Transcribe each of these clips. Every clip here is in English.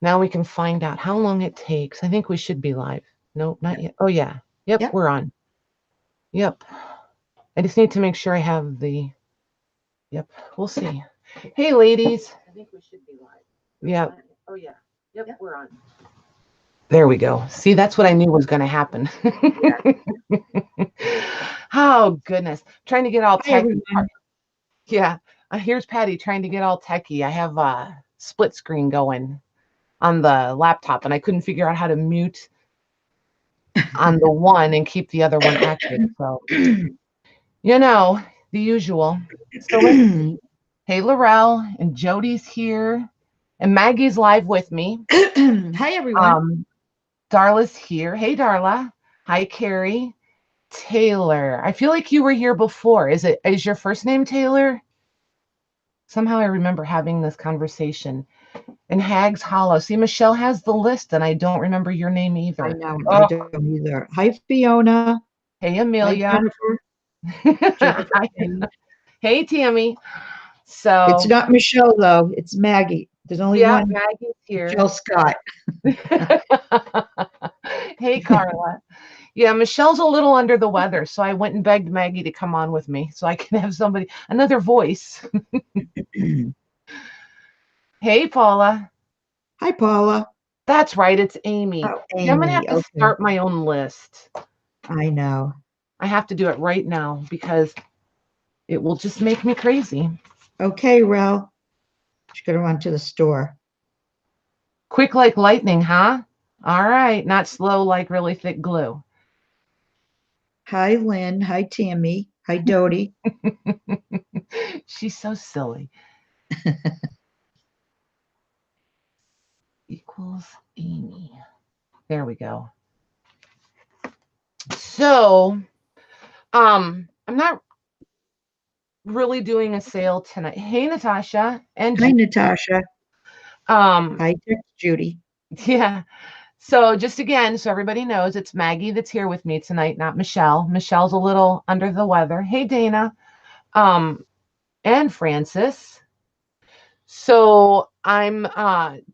Now we can find out how long it takes. I think we should be live. Nope, not yet. Oh, yeah. Yep, Yep. we're on. Yep. I just need to make sure I have the. Yep, we'll see. Hey, ladies. I think we should be live. Yep. Oh, yeah. Yep, we're on. There we go. See, that's what I knew was going to happen. Oh, goodness. Trying to get all Hi, tech. everyone. Yeah. Here's Patty trying to get all techie. I have a split screen going on the laptop, and I couldn't figure out how to mute on the one and keep the other one active. So, the usual. So let's see. Hey, Laurel and Jody's here, and Maggie's live with me. Hi, everyone. Darla's here. Hey, Darla. Hi, Carrie. Taylor. I feel like you were here before. Is your first name Taylor? Somehow I remember having this conversation. And Hags Hollow. See, Michelle has the list, and I don't remember your name I either. know, I Oh, don't either. Hi, Fiona. hey, Hi, Amelia. Jennifer. Jennifer. Hi. Hey, Tammy. It's So, not Michelle, though. It's Maggie. There's only yeah, one Maggie's here. Michelle Scott. Hey, Carla. Yeah, Michelle's a little under the weather, so I went and begged Maggie to come on with me so I can have another voice. Hey, Paula. Hi, Paula. That's right, it's Amy. Oh, See, I'm gonna have Amy. to Okay. start my own list. I know. I have to do it right now because it will just make me crazy. Okay, Rel. She's going to run to the store. Quick like lightning, huh? All right, not slow like really thick glue. Hi, Lynn. Hi, Tammy. Hi, Dodie. She's so silly. Equals Amy. There we go. So, I'm not really doing a sale tonight. Hey, Natasha and Hi, Judy. Natasha. Um, Hi, Judy. yeah. So just again, so everybody knows, it's Maggie that's here with me tonight, not Michelle. Michelle's a little under the weather. Hey, Dana. Um, and Francis. So I'm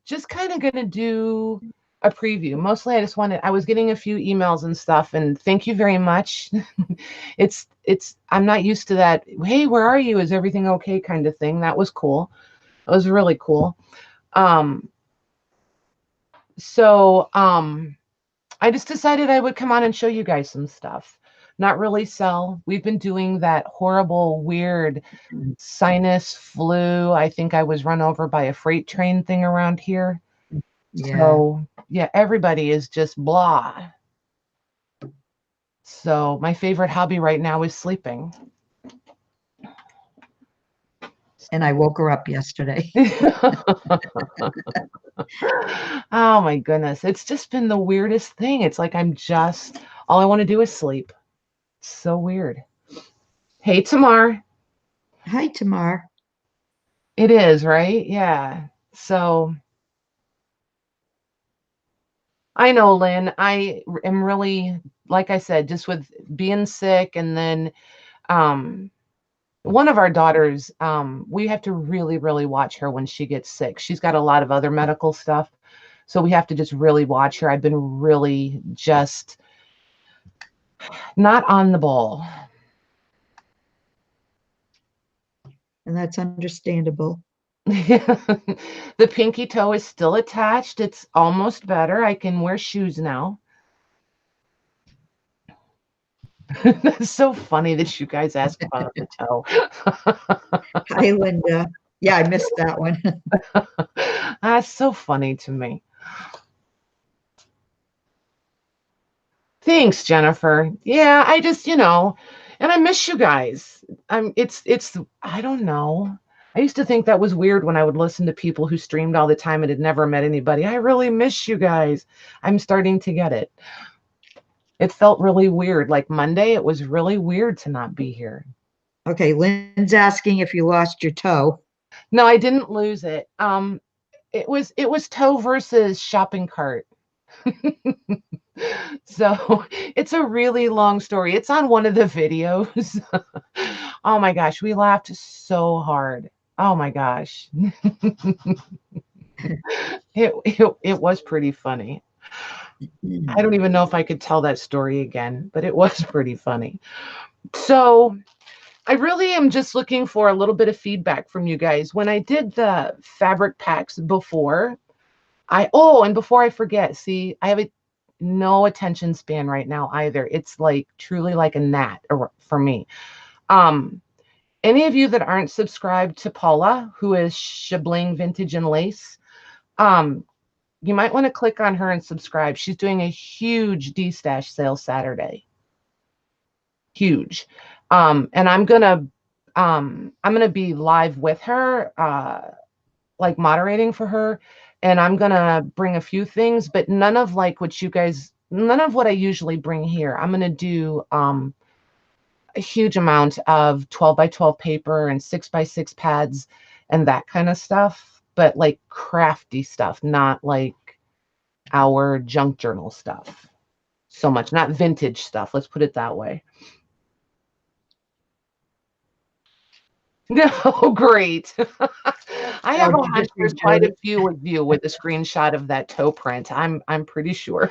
just kind of gonna do a preview. Mostly I was getting a few emails and stuff, and thank you very much. I'm not used to that, hey, where are you? Is everything okay kind of thing. That was cool. It was really cool. Um, so I just decided I would come on and show you guys some stuff. Not really sell. We've been doing that horrible, weird sinus flu. I think I was run over by a freight train thing around here. Yeah. So, yeah, everybody is just blah. So, my favorite hobby right now is sleeping. And I woke her up yesterday. Oh my goodness. It's just been the weirdest thing. It's like all I want to do is sleep. It's so weird. Hey, Tamar. Hi, Tamar. It is, right? Yeah. So I know, Lynn. I am really, like I said, just with being sick, and then um, one of our daughters, we have to really, really watch her when she gets sick. She's got a lot of other medical stuff, so we have to just really watch her. I've been really just not on the ball. And that's understandable. The pinky toe is still attached. It's almost better. I can wear shoes now. That's so funny that you guys ask about the toe. Hi, Linda. Yeah, I missed that one. That's so funny to me. Thanks, Jennifer. Yeah, I just, and I miss you guys. I don't know. I used to think that was weird when I would listen to people who streamed all the time and had never met anybody. I really miss you guys. I'm starting to get it. It felt really weird. Like Monday, it was really weird to not be here. Okay, Lynn's asking if you lost your toe. No, I didn't lose it. It was toe versus shopping cart. So it's a really long story. It's on one of the videos. Oh my gosh, we laughed so hard. Oh my gosh. It was pretty funny. I don't even know if I could tell that story again, but it was pretty funny. So I really am just looking for a little bit of feedback from you guys. When I did the fabric packs before, and before I forget, see, I have no attention span right now either. It's like truly like a gnat for me. Um, any of you that aren't subscribed to Paula, who is Shibling Vintage and Lace, you might want to click on her and subscribe. She's doing a huge D-stash sale Saturday. Huge. And I'm gonna be live with her, like moderating for her, and I'm gonna bring a few things, but none of like none of what I usually bring here. I'm gonna do a huge amount of 12 by 12 paper and 6 by 6 pads and that kind of stuff, but like crafty stuff, not like our junk journal stuff so much, not vintage stuff. Let's put it that way. No, great. I have a hunch there's quite a few of you with a screenshot of that toe print. I'm pretty sure.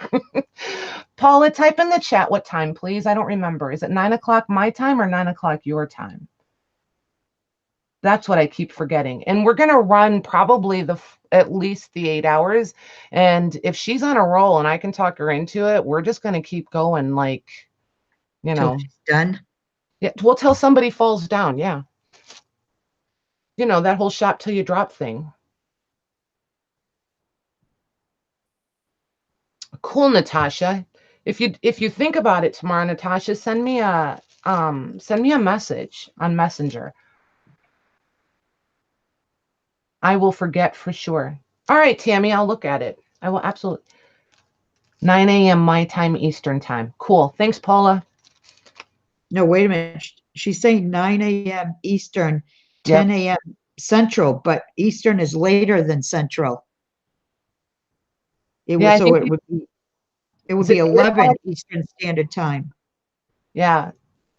Paula, type in the chat what time, please. I don't remember. Is it 9 o'clock my time or 9 o'clock your time? That's what I keep forgetting. And we're gonna run probably at least the 8 hours. And if she's on a roll and I can talk her into it, we're just gonna keep going, like, Till she's done. Yeah, we'll till somebody falls down. Yeah. That whole shop till you drop thing. Cool, Natasha. If you think about it tomorrow, Natasha, send me a message on Messenger. I will forget for sure. All right, Tammy, I'll look at it. I will absolutely. 9 a.m. my time, Eastern time. Cool. Thanks, Paula. No, wait a minute. She's saying 9 a.m. Eastern, 10 a.m. Central, but Eastern is later than Central. It would be 11 Eastern Standard Time. Yeah.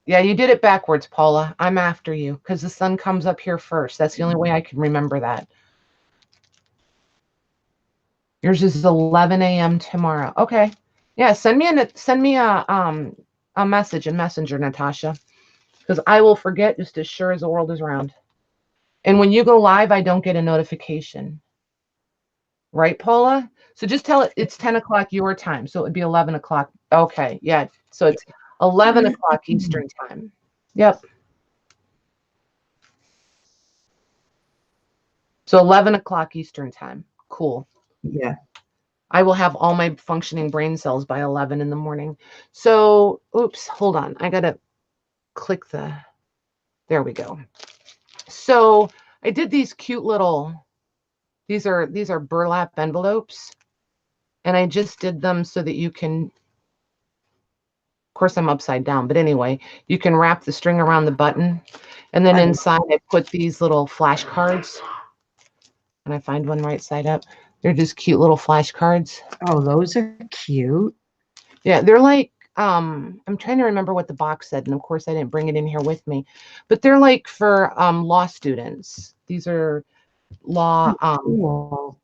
Yeah, you did it backwards, Paula. I'm after you because the sun comes up here first. That's the only way I can remember that. Yours is 11 a.m. tomorrow. Okay. Yeah, send me a message in Messenger, Natasha, because I will forget just as sure as the world is round. And when you go live, I don't get a notification. Right, Paula? So just tell it it's 10 o'clock your time. So it would be 11 o'clock. Okay. Yeah. So it's 11 o'clock Eastern time. Yep. So 11 o'clock Eastern time. Cool. Yeah. I will have all my functioning brain cells by 11 in the morning. So, oops, hold on. I got to click there we go. So I did these cute little, these are burlap envelopes. And I just did them so that you can, of course I'm upside down, but anyway, you can wrap the string around the button. And then inside I put these little flashcards. And I find one right side up. They're just cute little flashcards. Oh, those are cute. Yeah, they're like, I'm trying to remember what the box said, and of course I didn't bring it in here with me, but they're like for law students. These are law. Cool.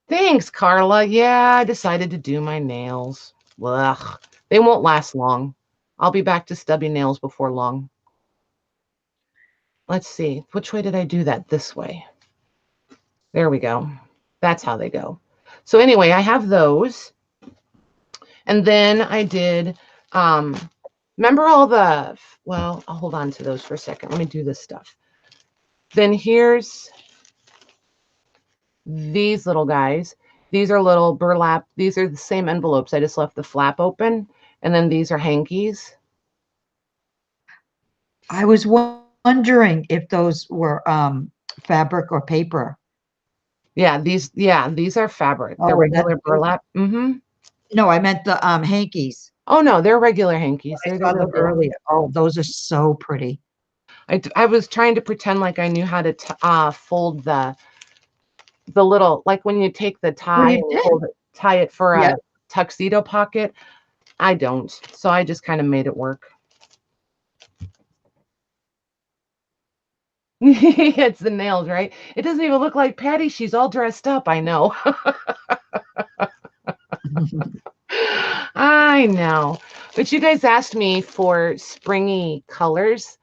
Thanks, Carla. Yeah, I decided to do my nails. Ugh, they won't last long. I'll be back to stubby nails before long. Let's see, which way did I do that? This way. There we go. That's how they go. So anyway, I have those. And then I did, remember all well, I'll hold on to those for a second. Let me do this stuff. Then here's these little guys. These are little burlap. These are the same envelopes. I just left the flap open. And then these are hankies. I was wondering if those were fabric or paper. Yeah, these are fabric. They're regular burlap. Mm-hmm. No, I meant the hankies. Oh no, they're regular hankies. I saw them earlier. Oh, those are so pretty. I was trying to pretend like I knew how to fold the little, like when you take the tie and tie it for a tuxedo pocket. I don't. So I just kind of made it work. It's the nails, right? It doesn't even look like Patty. She's all dressed up. I know. I know. But you guys asked me for springy colors.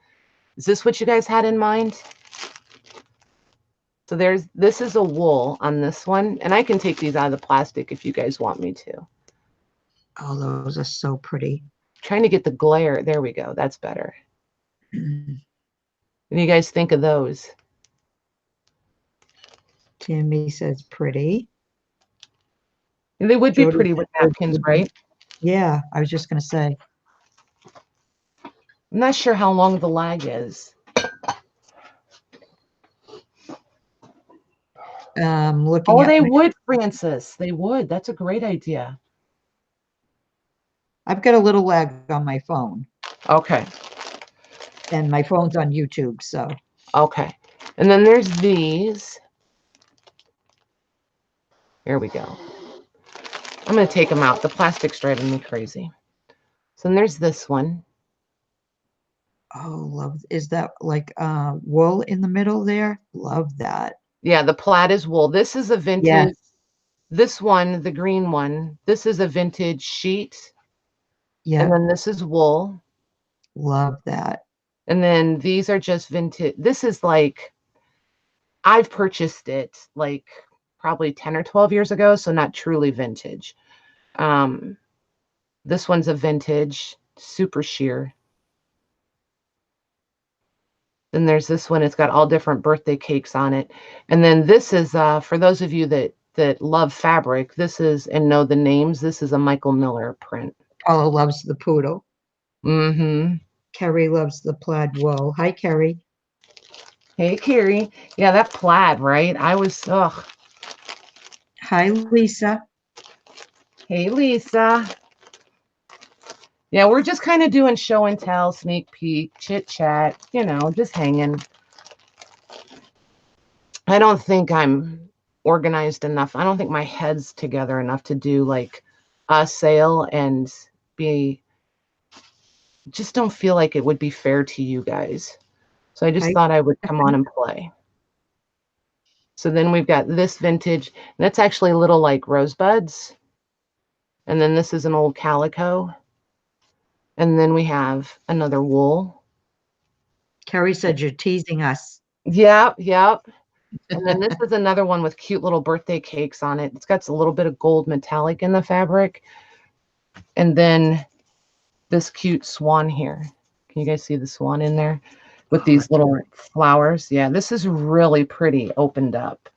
Is this what you guys had in mind? So this is a wool on this one, and I can take these out of the plastic if you guys want me to. Oh, those are so pretty. Trying to get the glare. There we go. That's better. What do you guys think of those? Tammy says pretty. They would be Jody pretty with napkins, right? Yeah, I was just going to say. I'm not sure how long the lag is. Looking Oh, at they would, Francis. They would. That's a great idea. I've got a little lag on my phone, Okay. and my phone's on YouTube, so. Okay. And then there's these. Here we go. I'm going to take them out. The plastic's driving me crazy. So then there's this one. Oh, love. Is that like wool in the middle there? Love that. Yeah, the plaid is wool. This is a vintage. Yes. This one, the green one, this is a vintage sheet. Yeah. And then this is wool. Love that. And then these are just vintage. This is like, I've purchased it like probably 10 or 12 years ago, so not truly vintage. This one's a vintage, super sheer. Then there's this one. It's got all different birthday cakes on it. And then this is, for those of you that love fabric, this is, and know the names, this is a Michael Miller print. Paula loves the poodle. Mm-hmm. Carrie loves the plaid wool. Hi, Carrie. Hey, Carrie. Yeah, that plaid, right? Ugh. Hi, Lisa. Hey, Lisa. Yeah, we're just kind of doing show and tell, sneak peek, chit chat, just hanging. I don't think I'm organized enough. I don't think my head's together enough to do like a sale and just don't feel like it would be fair to you guys. So I just thought I would come on and play. So then we've got this vintage. That's actually little like rosebuds. And then this is an old calico. And then we have another wool. Carrie said you're teasing us. Yep. And then this is another one with cute little birthday cakes on it. It's got a little bit of gold metallic in the fabric. And then this cute swan here. Can you guys see the swan in there with these little flowers? Yeah, this is really pretty opened up.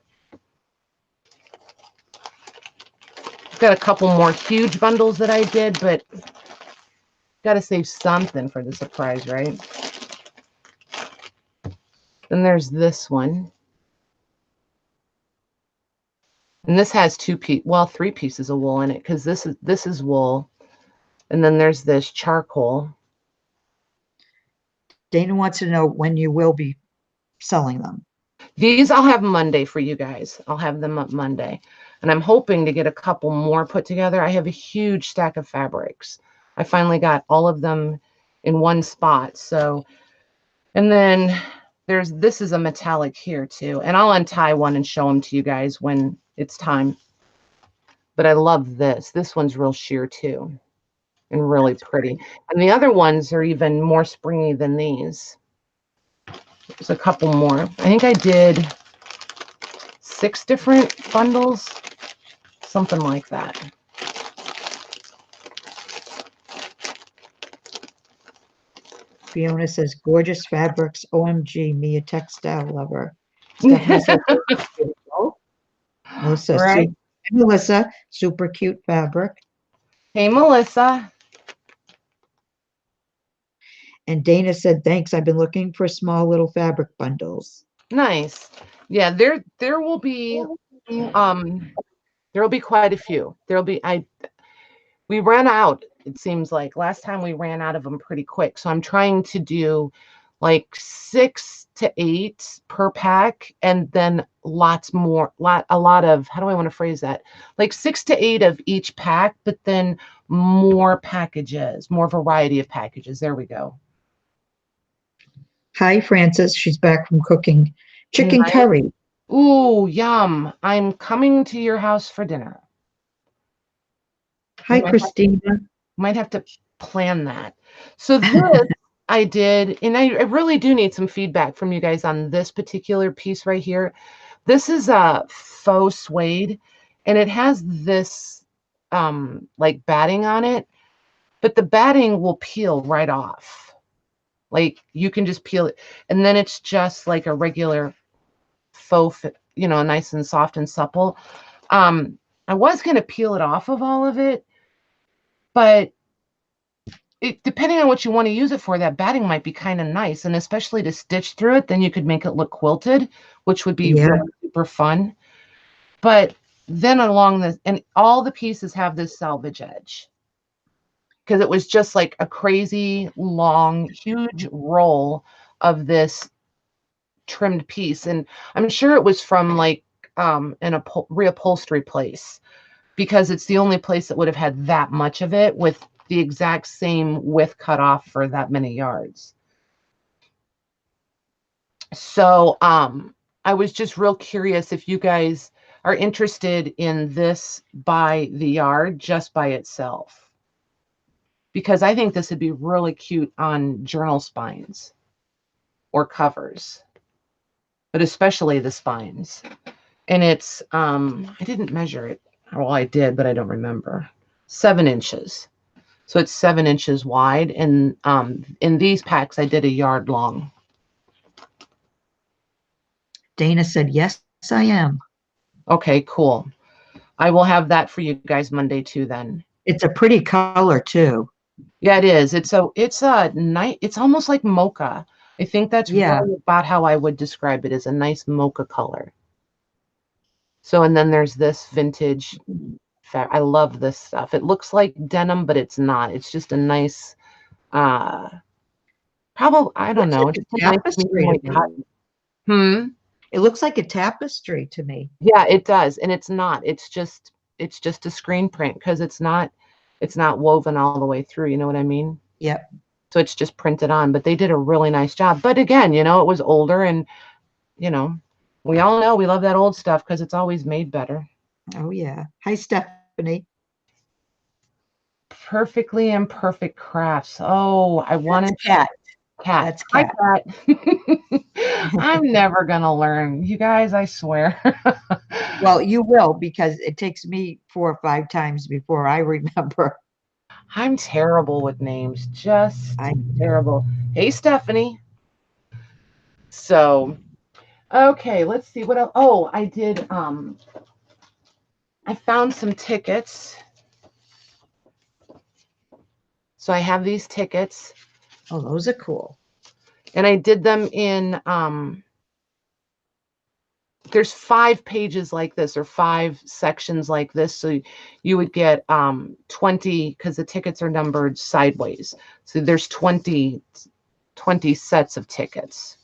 Got a couple more huge bundles that I did, but got to save something for the surprise, right? Then there's this one. And this has three pieces of wool in it, because this is wool. And then there's this charcoal. Dana wants to know when you will be selling them. These I'll have Monday for you guys. I'll have them up Monday. And I'm hoping to get a couple more put together. I have a huge stack of fabrics. I finally got all of them in one spot. So, and then this is a metallic here too. And I'll untie one and show them to you guys when it's time. But I love this. This one's real sheer too. And really pretty. And the other ones are even more springy than these. There's a couple more. I think I did 6 different bundles, something like that. Fiona says, gorgeous fabrics. OMG, me a textile lover. Stephanie says, beautiful. Melissa, Right. Melissa, super cute fabric. Hey, Melissa. And Dana said, thanks. I've been looking for small little fabric bundles. Nice. Yeah, there will be quite a few. We ran out, it seems like. Last time we ran out of them pretty quick. So I'm trying to do like 6 to 8 per pack, and then a lot of, how do I want to phrase that? Like 6 to 8 of each pack, but then more packages, more variety of packages. There we go. Hi, Frances. She's back from cooking chicken Nice. curry. Ooh, yum. I'm coming to your house for dinner. We Hi, Christina. might have to plan that. So this I did, and I really do need some feedback from you guys on this particular piece right here. This is a faux suede, and it has this like batting on it, but the batting will peel right off. Like you can just peel it, and then it's just like a regular faux, nice and soft and supple. I was gonna peel it off of all of it, but depending on what you want to use it for, that batting might be kind of nice, and especially to stitch through it, then you could make it look quilted, which would be Yeah. really super fun. But then along this, and all the pieces have this selvage edge because it was just like a crazy long, huge roll of this trimmed piece, and I'm sure it was from like an reupholstery place because it's the only place that would have had that much of it with the exact same width cut off for that many yards. So I was just real curious if you guys are interested in this by the yard just by itself, because I think this would be really cute on journal spines or covers, but especially the spines. And it's I didn't measure it. Well, I did, but I don't remember. 7 inches. So it's 7 inches wide, and in these packs I did a yard long. Dana said, yes, I am. Okay, cool. I will have that for you guys Monday too then. It's a pretty color too. Yeah, it is. It's a nice, it's almost like mocha. I think that's Yeah. really about how I would describe it, as a nice mocha color. So, and then there's this vintage I love this stuff. It looks like denim, but it's not. It's just a nice uh probably, I don't Looks know, like just a a nice tapestry medium to weight me. cotton. Hmm. It looks like a tapestry to me. Yeah, it does. And it's not. It's just a screen print because it's not woven all the way through, you know what I mean? Yep. So it's just printed on, but they did a really nice job. But again, it was older, and you know, we all know we love that old stuff because it's always made better. Oh, yeah. Hi, Stephanie. Perfectly imperfect crafts. Oh, I That's wanted Cat. cat. That's Hi, Cat. cat. I'm never gonna learn, you guys, I swear. Well, you will because it takes me 4 or 5 times before I remember. I'm terrible with names, just I terrible. Hey, Stephanie. So, okay, let's see what else. Oh, I found some tickets. So I have these tickets, Oh, those are cool. and I did them in there's 5 pages like this, or 5 sections like this. So you would get 20, because the tickets are numbered sideways. So there's 20 sets of tickets.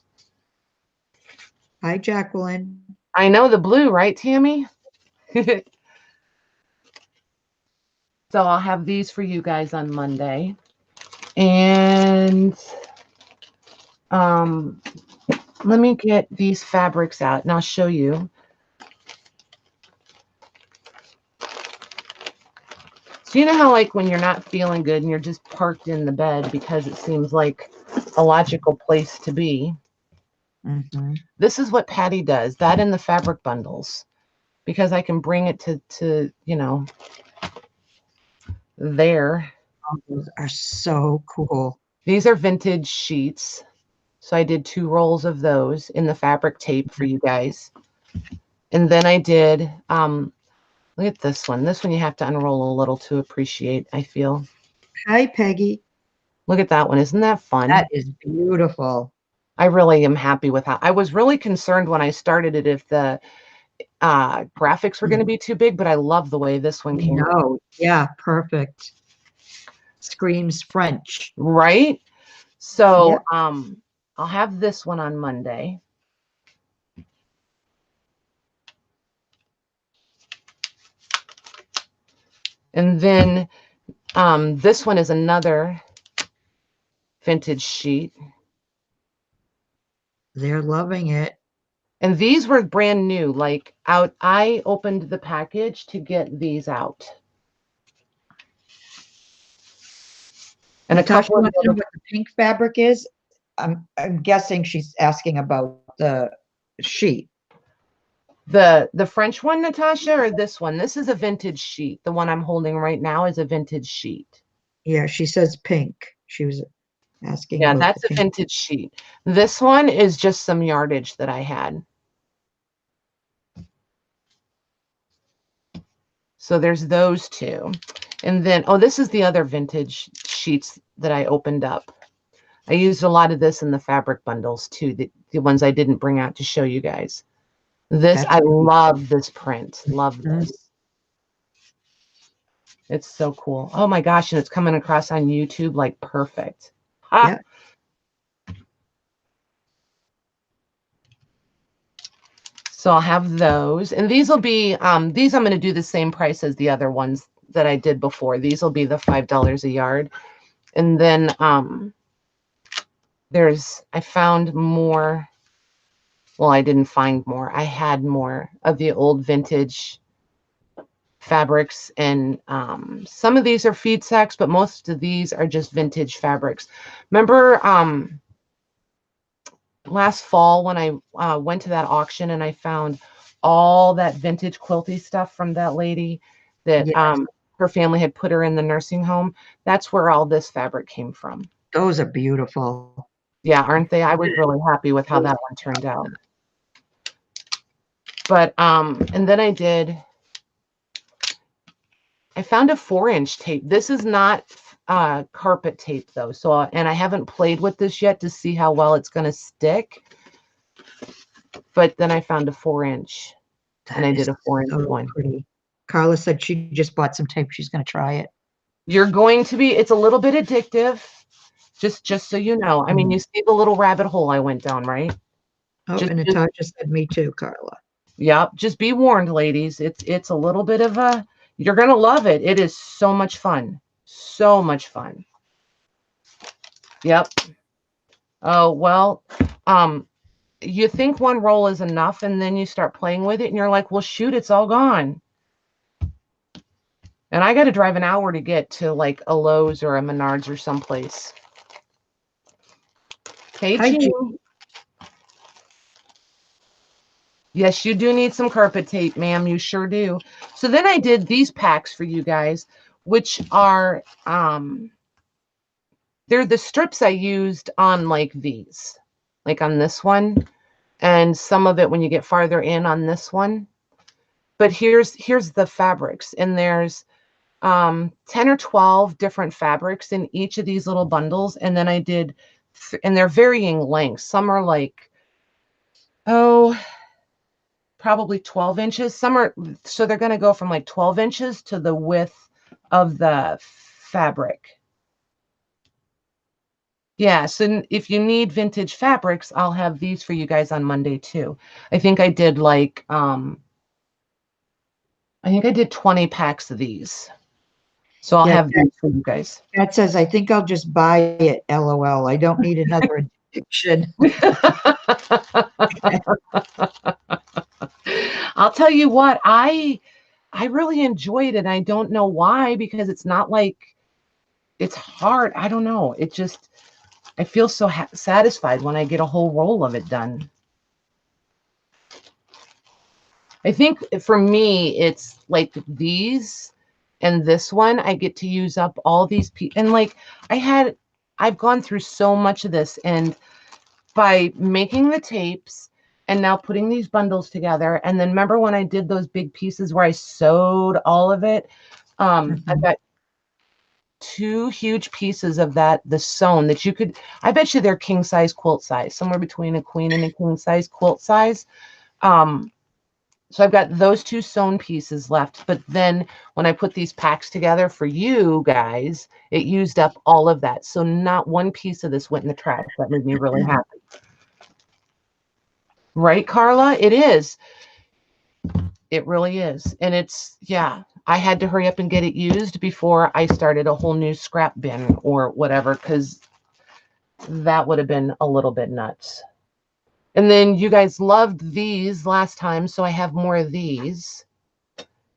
Hi, Jacqueline. I know the blue, right, Tammy? So I'll have these for you guys on Monday. And let me get these fabrics out and I'll show you. So you know how, like, when you're not feeling good and you're just parked in the bed because it seems like a logical place to be. Mm-hmm. This is what Patty does, that in the fabric bundles, because I can bring it to there. Oh, those are so cool. These are vintage sheets. So I did 2 rolls of those in the fabric tape for you guys. And then I did, look at this one. This one you have to unroll a little to appreciate, I feel. Hi, Peggy. Look at that one. Isn't that fun? That is beautiful. I really am happy with how. I was really concerned when I started it if the graphics were going to be too big, but I love the way this one came out. No, yeah, perfect. Screams French. Right? So Yep. I'll have this one on Monday. And then this one is another vintage sheet. They're loving it. And these were brand new, like out. I opened the package to get these out. And a Natasha couple of wants the to know other, what the pink fabric is. I'm guessing she's asking about the sheet. the French one, Natasha, or this one? This is a vintage sheet. The one I'm holding right now is a vintage sheet. Yeah, she says pink. She was asking Yeah, about the that's a pink. vintage sheet. This one is just some yardage that I had. So there's those two. And then, oh, this is the other vintage sheets that I opened up. I used a lot of this in the fabric bundles too, the ones I didn't bring out to show you guys. This, That's I love this print. Love Mhm. this. It's so cool. Oh my gosh, and it's coming across on YouTube like perfect. Ha! Yeah. So I'll have those. And these will be, these I'm going to do the same price as the other ones that I did before. These will be the $5 a yard. And then I found more. Well, I didn't find more. I had more of the old vintage fabrics, and some of these are feed sacks, but most of these are just vintage fabrics. Remember last fall when I went to that auction and I found all that vintage quilty stuff from that lady that Yes. her family had put her in the nursing home? That's where all this fabric came from. Those are beautiful. Yeah, aren't they? I was really happy with how that one turned out. But and then I found a 4-inch tape. This is not carpet tape though. So and I haven't played with this yet to see how well it's going to stick. But then I found a 4-inch, and I That did is a 4-inch so one. pretty. Carla said she just bought some tape. She's going to try it. You're going to be. It's a little bit addictive. Just so you know. I mean, you see the little rabbit hole I went down, right? Oh, and Natasha said me too, Carla. Yep. Just be warned, ladies. It's a little bit of a. You're gonna love it. It is so much fun. So much fun. Yep. Oh well. You think one roll is enough, and then you start playing with it, and you're like, well, shoot, it's all gone. And I got to drive an hour to get to like a Lowe's or a Menards or someplace. Hey, Hi, Jean. Yes, you do need some carpet tape, ma'am. You sure do. So then I did these packs for you guys, which are they're the strips I used on like these, like on this one, and some of it when you get farther in on this one. But here's the fabrics, and there's 10 or 12 different fabrics in each of these little bundles, and then I did and they're varying lengths. Some are like, oh, probably 12 inches. Some are, so they're going to go from like 12 inches to the width of the fabric. Yeah, so if you need vintage fabrics, I'll have these for you guys on Monday too. I think I did like I think I did 20 packs of these. So I'll Yeah, have these for you guys. Pat says, I think I'll just buy it. LOL. I don't need another addiction. I'll tell you what, I really enjoyed it. I don't know why, because it's not like it's hard. I don't know. It just, I feel so satisfied when I get a whole roll of it done. I think for me, it's like these and this one, I get to use up all these and like I've gone through so much of this, and by making the tapes and now putting these bundles together, and then remember when I did those big pieces where I sewed all of it, I've got 2 huge pieces of the sewn that you could, I bet you they're king size quilt size, somewhere between a queen and a king size quilt size. So I've got those 2 sewn pieces left, but then when I put these packs together for you guys, it used up all of that. So not one piece of this went in the trash. That made me really happy. Right, Carla? It is. It really is. And it's, yeah, I had to hurry up and get it used before I started a whole new scrap bin or whatever, because that would have been a little bit nuts. And then you guys loved these last time, so I have more of these.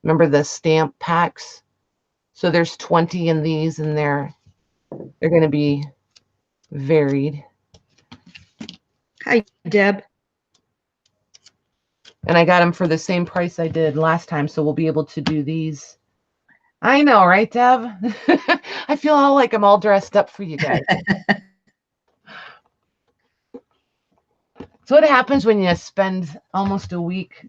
Remember the stamp packs? So there's 20 in these, and they're going to be varied. Hi, Deb. And I got them for the same price I did last time, so we'll be able to do these. I know, right, Deb? I feel all like I'm all dressed up for you guys. So what happens when you spend almost a week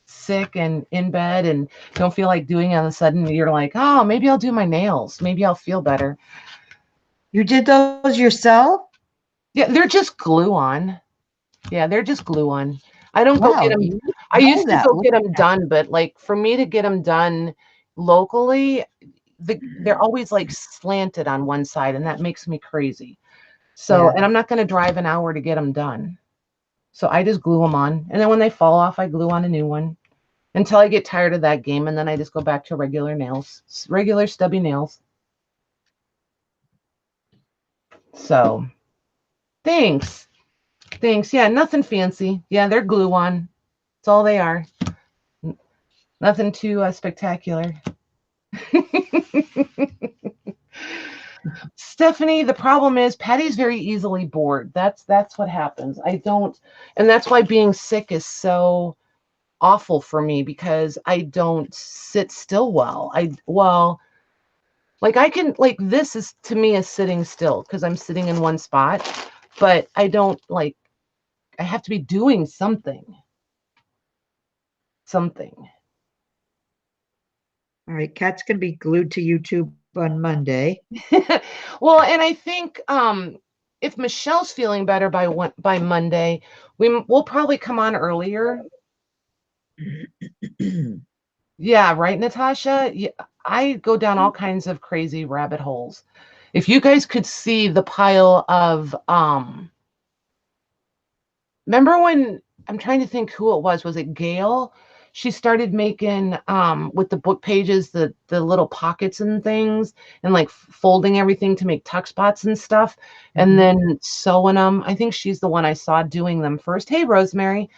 sick and in bed and don't feel like doing it, all of a sudden you're like, oh, maybe I'll do my nails. Maybe I'll feel better. You did those yourself? Yeah, they're just glue on. Yeah, they're just glue on. I don't go get them. You I know used to that. go Look get at them that. done, but like for me to get them done locally, they're always like slanted on one side, and that makes me crazy. So, Yeah. and I'm not going to drive an hour to get them done. So I just glue them on, and then when they fall off, I glue on a new one until I get tired of that game, and then I just go back to regular nails, regular stubby nails. So, thanks. Thanks. Yeah, nothing fancy. Yeah, they're glue on. That's all they are. Nothing too spectacular. Stephanie, the problem is Patty's very easily bored. That's what happens. I don't, and that's why being sick is so awful for me, because I don't sit still well. Like I can, like, this is to me is sitting still because I'm sitting in one spot, but I don't like, I have to be doing something. Something. All right. Kat's going to be glued to YouTube on Monday. Well, and I think if Michelle's feeling better by Monday, we'll probably come on earlier. Yeah, right, Natasha? Yeah, I go down all kinds of crazy rabbit holes. If you guys could see the pile of remember when, I'm trying to think who it was it Gail? She started making with the book pages the little pockets and things, and like folding everything to make tuck spots and stuff, and then sewing them. I think she's the one I saw doing them first. Hey, Rosemary.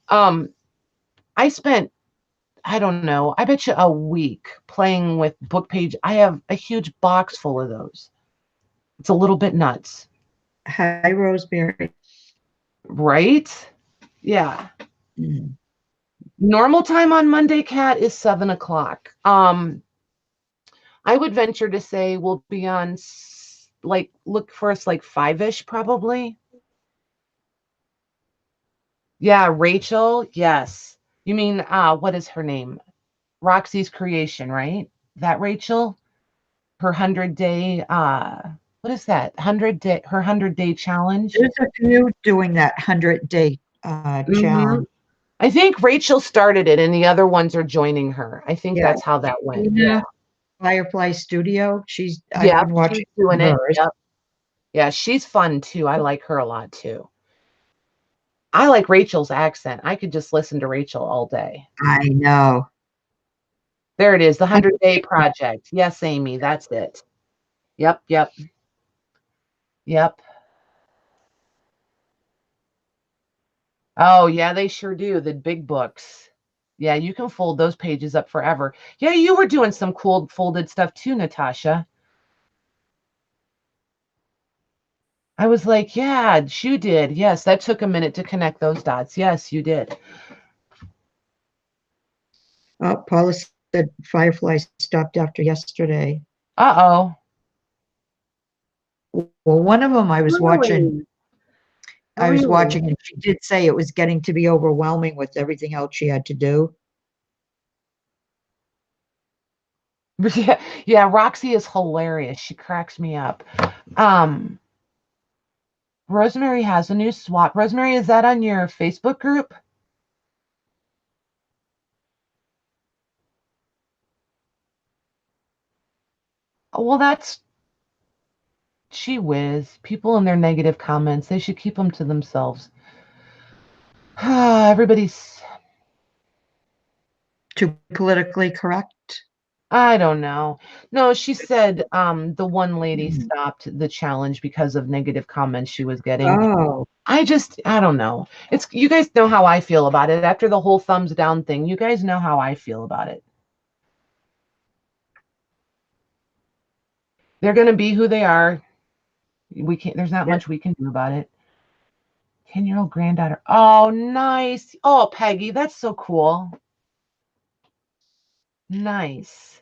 I spent, I don't know, I bet you a week playing with book page. I have a huge box full of those. It's a little bit nuts. Hi, Rosemary. Right? Yeah. Normal time on Monday, Kat, is 7:00. I would venture to say we'll be on, like, look for us like 5-ish probably. Yeah, Rachel. Yes. You mean what is her name? Roxy's Creation, right? That Rachel? Her 100-day what is that? 100-day, her 100-day challenge. There's a few doing that 100-day challenge. I think Rachel started it and the other ones are joining her. I think Yeah. that's how that went. Yeah. Firefly Studio. I've Yeah, been watching she's doing it. hers. Yep. Yeah, she's fun too. I like her a lot too. I like Rachel's accent. I could just listen to Rachel all day. I know. There it is, the 100-day project. Yes, Amy, that's it. Yep, yep. Yep. Oh, yeah, they sure do. The big books. Yeah, you can fold those pages up forever. Yeah, you were doing some cool folded stuff too, Natasha. I was like, yeah, you did. Yes, that took a minute to connect those dots. Yes, you did. Oh, Paula said Firefly stopped after yesterday. Uh-oh. Well, one of them I was watching. I was Really? watching, and she did say it was getting to be overwhelming with everything else she had to do. Yeah, yeah, Roxy is hilarious. She cracks me up. Rosemary has a new swap. Rosemary, is that on your Facebook group? Oh, well, that's gee whiz. People in their negative comments, they should keep them to themselves. Everybody's Too politically correct. I don't know. No, she said the one lady stopped the challenge because of negative comments she was getting. Oh, I don't know. It's you guys know how I feel about it. After the whole thumbs down thing, you guys know how I feel about it. They're gonna be who they are. We can't there's not yeah. much we can do about it. 10-year-old granddaughter. Oh, nice. Oh, Peggy, that's so cool. Nice.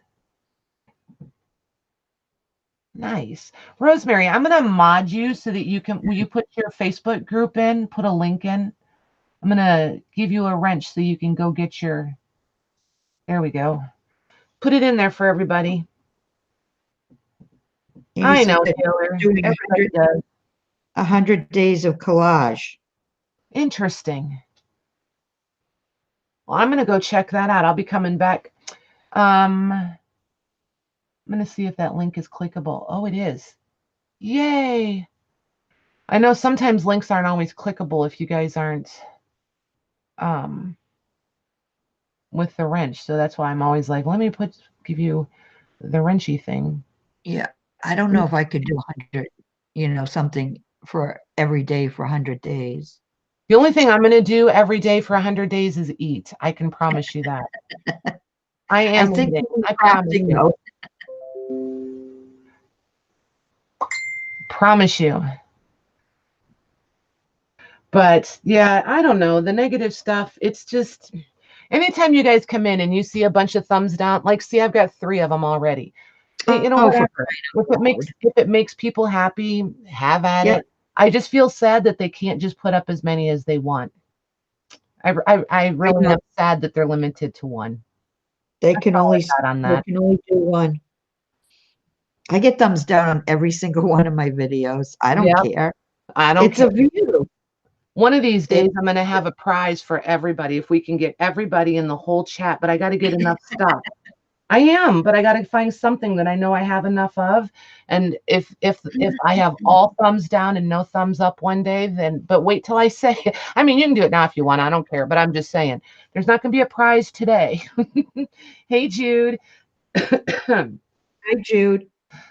Nice. Rosemary, I'm gonna mod you so that you can will you put your Facebook group in, put a link in? I'm gonna give you a wrench so you can go get your there we go. Put it in there for everybody. Amy I said know, she's Taylor. doing Everybody does. 100 days of collage. Interesting. Well, I'm gonna go check that out. I'll be coming back. I'm gonna see if that link is clickable. Oh, it is. Yay. I know sometimes links aren't always clickable if you guys aren't um with the wrench. So that's why I'm always like, let me give you the wrenchy thing. Yeah, I don't know if I could do 100, something for every day for 100 days. The only thing I'm going to do every day for 100 days is eat. I can promise you that. I I am think eating. you're I promise crafting you. though. Promise you. But yeah, I don't know. The negative stuff, it's just anytime you guys come in and you see a bunch of thumbs down, like see, I've got 3 of them already. You know, Oh, for whatever. If it makes people happy, have at yeah, it. I just feel sad that they can't just put up as many as they want. I really am sad that they're limited to one. they That's can all only I got on they that. can only do one. I get thumbs down on every single one of my videos. I don't Yeah, care. I don't It's care. a view. One of these It, days, I'm going to have a prize for everybody if we can get everybody in the whole chat, but I got to get enough stuff. I am, but I got to find something that I know I have enough of. And if I have all thumbs down and no thumbs up one day, then but wait till I say it. I mean, you can do it now if you want. I don't care, but I'm just saying there's not going to be a prize today. Hey, Jude. Hi, Jude.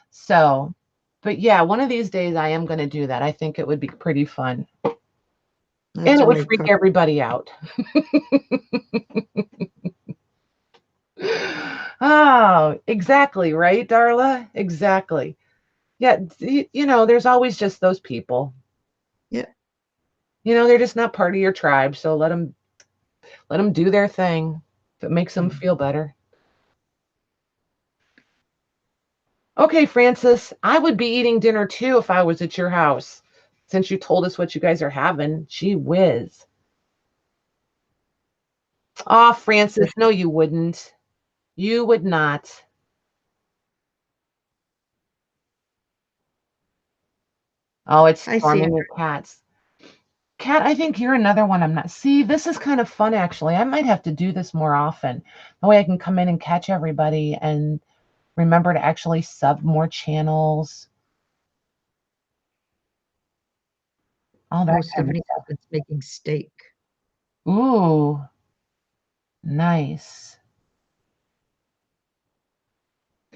So, but yeah, one of these days I am going to do that. I think it would be pretty fun. And That's it would right, freak Carl. everybody out. Oh, exactly, right, Darla? Exactly. Yeah, there's always just those people. Yeah. They're just not part of your tribe, so let them do their thing if it makes them feel better. Okay, Francis, I would be eating dinner too if I was at your house, since you told us what you guys are having. Gee whiz. Oh, Francis, no, you wouldn't. You would not. Oh, it's Hi, Sandra. storming your cats. Kat, I think you're another one I'm not. See, this is kind of fun, actually. I might have to do this more often. That way I can come in and catch everybody and remember to actually sub more channels. All that Oh, kind of Stephanie says it's making steak. stuff. Ooh, nice.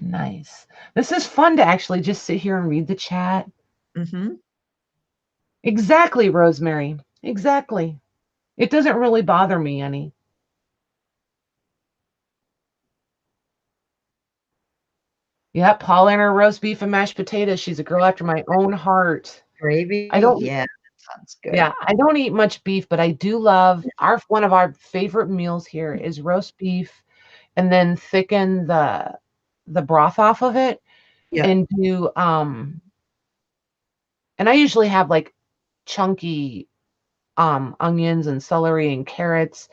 Nice. This is fun to actually just sit here and read the chat. Mm-hmm. Exactly, Rosemary. Exactly. It doesn't really bother me any. Yep, Paula and her roast beef and mashed potatoes. She's a girl after my own heart. Gravy? I don't Yeah, that sounds good. Yeah, I don't eat much beef, but I do love our one of our favorite meals here is roast beef and then thicken the broth off of it Yeah. and do and I usually have like chunky onions and celery and carrots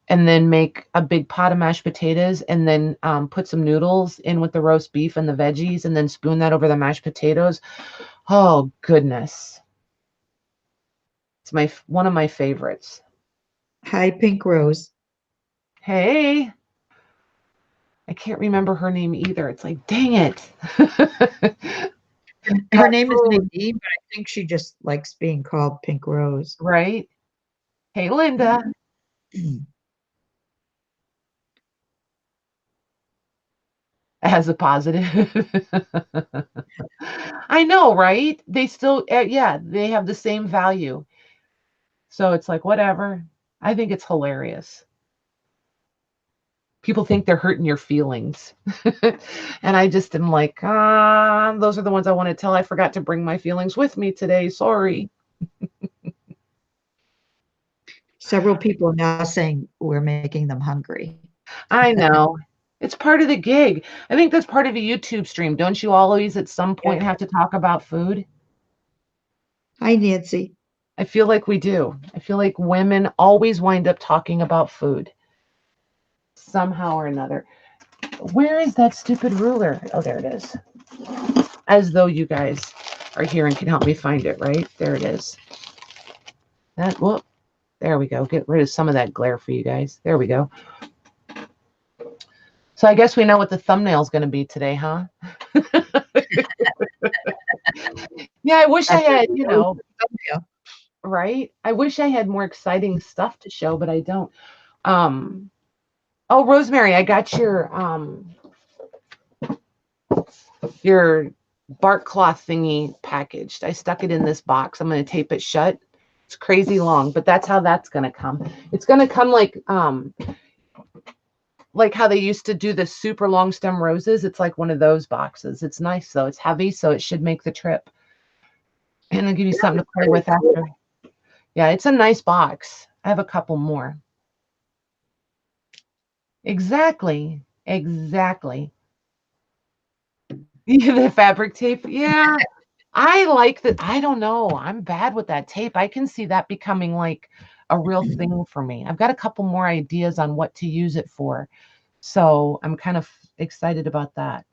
and then make a big pot of mashed potatoes and then put some noodles in with the roast beef and the veggies and then spoon that over the mashed potatoes. Oh goodness. It's one of my favorites. Hi, Pink Rose. Hey. I can't remember her name either. It's like, dang it. Her name is Nadine, but I think she just likes being called Pink Rose. Right? Hey, Linda. as a positive. I know, right? They still, yeah, they have the same value. So it's like, whatever. I think it's hilarious. People think they're hurting your feelings. And I just am like, those are the ones I want to tell. I forgot to bring my feelings with me today. Sorry. Several people are now saying we're making them hungry. I know. It's part of the gig. I think that's part of a YouTube stream. Don't you always at some point Yeah. have to talk about food? Hi, Nancy. I feel like we do. I feel like women always wind up talking about food somehow or another. Where is that stupid ruler? Oh, there it is. As though you guys are here and can help me find it, right? There it is. That, whoop. There we go. Get rid of some of that glare for you guys. There we go. So I guess we know what the thumbnail is going to be today, huh? Yeah, I wish I had, right? I wish I had more exciting stuff to show, but I don't. Oh, Rosemary, I got your bark cloth thingy packaged. I stuck it in this box. I'm going to tape it shut. It's crazy long, but that's how that's going to come. It's going to come like how they used to do the super long stem roses. It's like one of those boxes. It's nice though. It's heavy, so it should make the trip. And I'll give you something to play with after. Yeah, it's a nice box. I have a couple more. Exactly. Exactly. The fabric tape. Yeah. I like that. I don't know. I'm bad with that tape. I can see that becoming like a real thing for me. I've got a couple more ideas on what to use it for. So I'm kind of excited about that.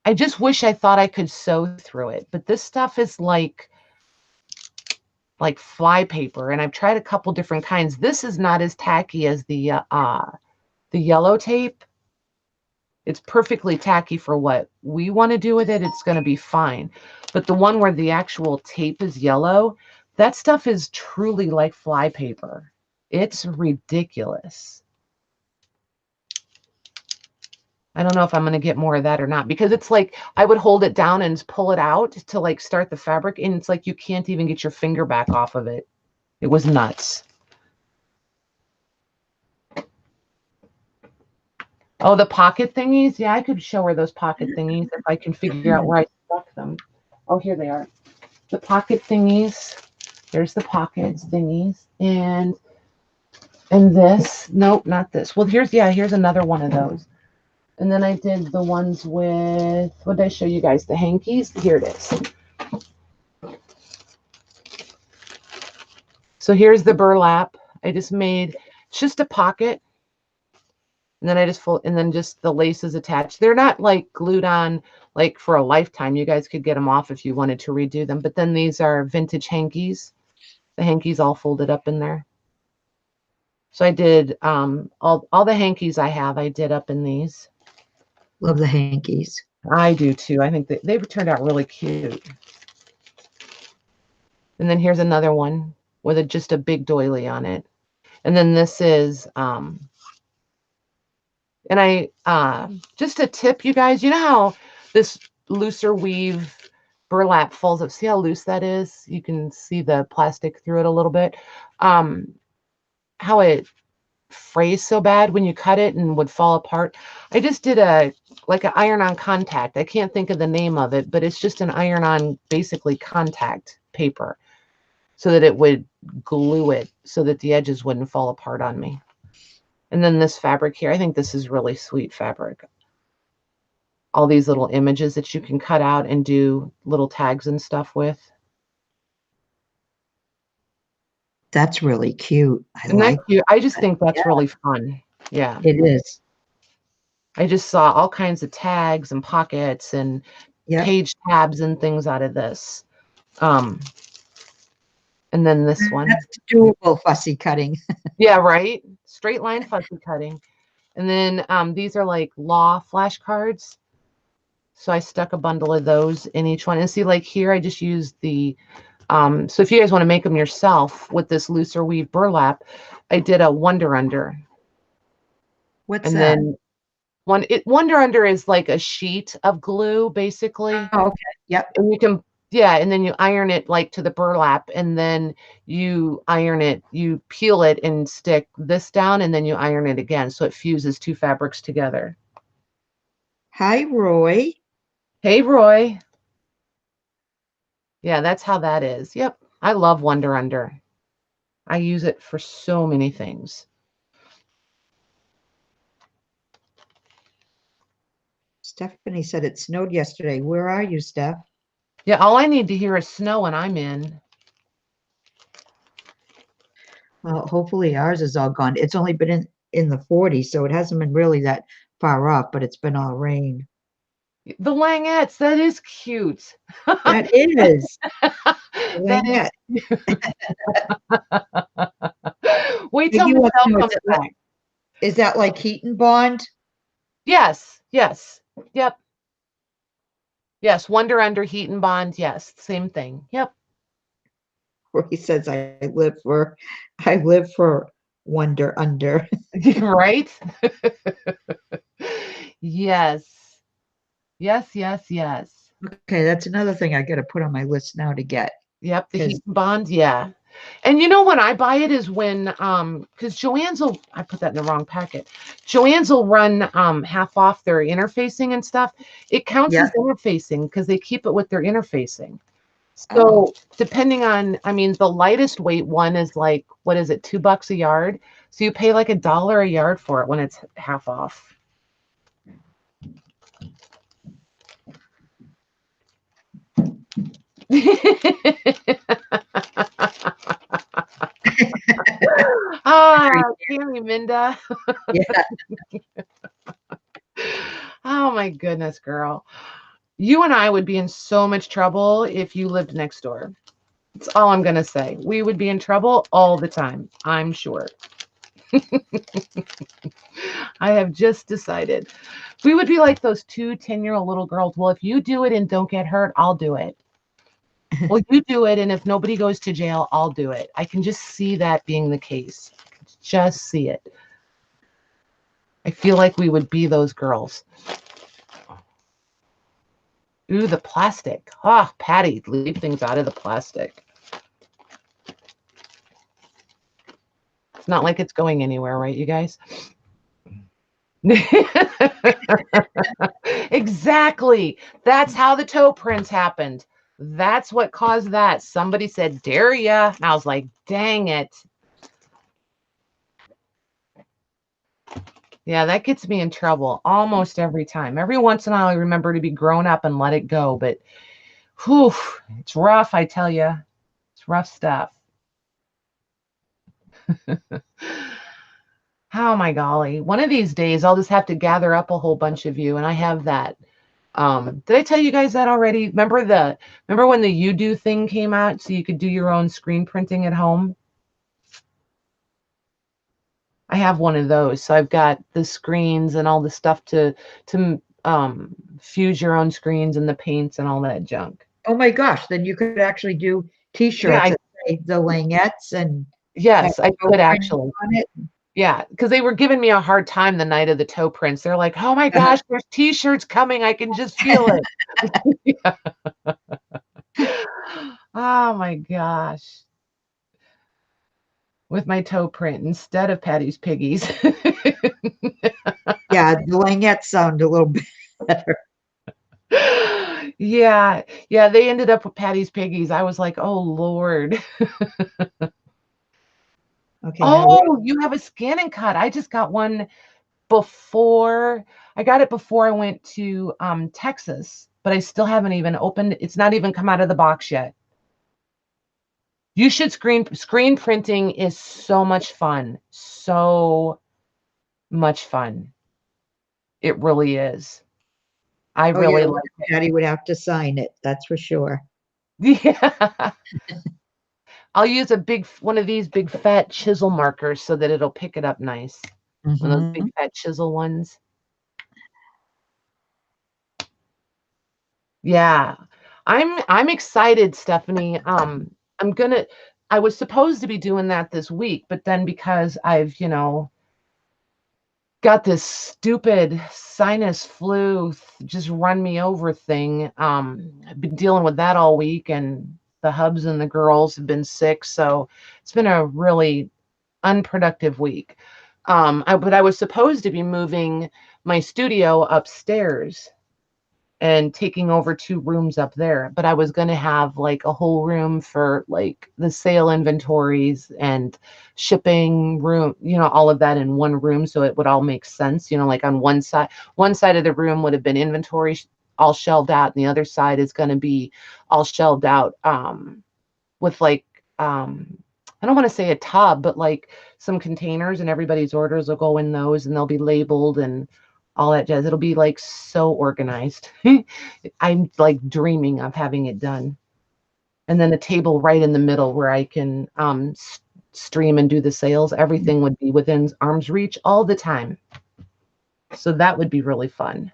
I just wish I thought I could sew through it, but this stuff is like fly paper, and I've tried a couple different kinds. This is not as tacky as the yellow tape. It's perfectly tacky for what we want to do with it. It's going to be fine. But the one where the actual tape is yellow, that stuff is truly like fly paper. It's ridiculous. I don't know if I'm going to get more of that or not, because it's like I would hold it down and pull it out to like start the fabric, and it's like you can't even get your finger back off of it. It was nuts. Oh, the pocket thingies? Yeah, I could show her those pocket thingies if I can figure out where I stuck them. Oh, here they are. The pocket thingies. There's the pockets thingies. And this. Nope, not this. Well, here's another one of those. And then I did the ones with, what did I show you guys? The hankies? Here it is. So here's the burlap. I just made, it's just a pocket. And then I just fold, and then just the laces attached. They're not like glued on like for a lifetime. You guys could get them off if you wanted to redo them. But then these are vintage hankies. The hankies all folded up in there. So I did all the hankies I have, I did up in these. Love the hankies. I do too. I think they turned out really cute. And then here's another one with just a big doily on it. And then this is and I just a tip, you guys, you know how this looser weave burlap folds up. See how loose that is? You can see the plastic through it a little bit. How it frays so bad when you cut it and would fall apart. I just did like an iron-on contact. I can't think of the name of it, but it's just an iron-on basically contact paper so that it would glue it so that the edges wouldn't fall apart on me. And then this fabric here, I think this is really sweet fabric. All these little images that you can cut out and do little tags and stuff with. That's really cute. I just think that's really fun. Yeah. It is. I just saw all kinds of tags and pockets and page tabs and things out of this. And then this one. That's doable fussy cutting. Yeah, right? Straight line fussy cutting. And then these are like law flashcards. So I stuck a bundle of those in each one. And see, like here, I just used the, so if you guys want to make them yourself with this looser weave burlap, I did a Wonder Under. What's that? Then Wonder Under is like a sheet of glue, basically. Oh, okay. Yep. And you can, yeah, and then you iron it like to the burlap, and then you iron it, you peel it and stick this down, and then you iron it again. So it fuses two fabrics together. Hi, Roy. Hey, Roy. Yeah, that's how that is. Yep. I love Wonder Under. I use it for so many things. Stephanie said it snowed yesterday. Where are you, Steph? Yeah, all I need to hear is snow and I'm in. Well, hopefully ours is all gone. It's only been in the 40s, so it hasn't been really that far off, but it's been all rain. The Langettes, that is cute. That is That is Langette. Wait till Peggy wants to Michelle know, comes back. is that like heat and bond? Yes, yes. Yep. Yes, Wonder Under, Heat and Bond. Yes, same thing. Yep. Where he says I live for Wonder Under. Right? Yes. Yes, yes, yes. Okay, that's another thing I got to put on my list now to get. Yep, the Because Heat and Bond, yeah. And you know when I buy it is when because Joann's will, I put that in the wrong packet. Joann's will run half off their interfacing and stuff. It counts yeah. as interfacing because they keep it with their interfacing. Oh, So depending on, I mean, the lightest weight one is like, what is it, $2 a yard? So you pay like $1 a yard for it when it's half off. Ah, Gary Minda. yeah. Oh my goodness, girl. You and I would be in so much trouble if you lived next door. That's all I'm going to say. We would be in trouble all the time, I'm sure. I have just decided. We would be like those 10-year-old little girls. Well, if you do it and don't get hurt, I'll do it. Well, you do it, and if nobody goes to jail, I'll do it. I can just see that being the case. I can just see it. I feel like we would be those girls. Ooh, the plastic. Ah, oh, Patty, leave things out of the plastic. It's not like it's going anywhere, right, you guys? Exactly. That's how the toe prints happened. That's what caused that. Somebody said, dare ya? And I was like, dang it. Yeah, that gets me in trouble almost every time. Every once in a while, I remember to be grown up and let it go. But whew, it's rough, I tell you. It's rough stuff. Oh my golly. One of these days, I'll just have to gather up a whole bunch of you, and I have that. Did I tell you guys that already? Remember when the UDO thing came out so you could do your own screen printing at home? I have one of those. So I've got the screens and all the stuff to fuse your own screens and the paints and all that junk. Oh my gosh, then you could actually do Yeah, T-shirts that say the Langettes and have yes, I no could printing actually. on it. Yeah, because they were giving me a hard time the night of the toe prints. They're like, "Oh my gosh, there's T-shirts coming! I can just feel it." Oh my gosh. With my toe print instead of Patty's Piggies. Yeah, the Langettes sound a little bit better. Yeah, yeah, they ended up with Patty's Piggies. I was like, oh Lord. Okay, now Oh, you have a scan and cut. I just got one before. I got it before I went to Texas, but I still haven't even opened. It's not even come out of the box yet. You should screen printing is so much fun. So much fun. It really is. I oh yeah, really like it. Patty would have to sign it, that's for sure. Yeah. I'll use one of these big fat chisel markers so that it'll pick it up nice. One of those big Mhm. fat chisel ones. Yeah. I'm excited, Stephanie. I was supposed to be doing that this week, but then because I've, got this stupid sinus flu just run me over thing. I've been dealing with that all week, and the hubs and the girls have been sick, so it's been a really unproductive week. But I was supposed to be moving my studio upstairs and taking over 2 rooms up there, but I was going to have like a whole room for like the sale inventories and shipping room, all of that in one room, so it would all make sense. Like on one side of the room would have been inventory all shelved out, and the other side is going to be all shelved out, with like, I don't want to say a tub, but like some containers, and everybody's orders will go in those, and they'll be labeled and all that jazz. It'll be like so organized. I'm like dreaming of having it done. And then a table right in the middle where I can stream and do the sales. Everything would be within arm's reach all the time. So that would be really fun.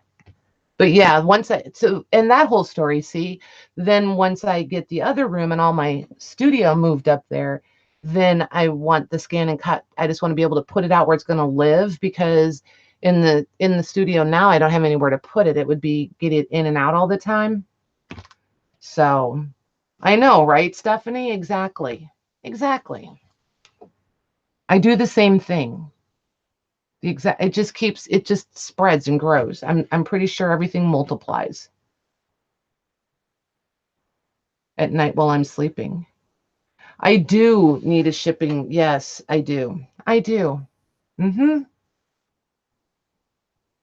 But yeah, and that whole story, see, then once I get the other room and all my studio moved up there, then I want the scan and cut. I just want to be able to put it out where it's going to live, because in the studio now, I don't have anywhere to put it. It would be get it in and out all the time. So I know, right, Stephanie? Exactly. I do the same thing. It just spreads and grows. I'm pretty sure everything multiplies at night while I'm sleeping. I do need a shipping. Yes, I do. Mm-hmm.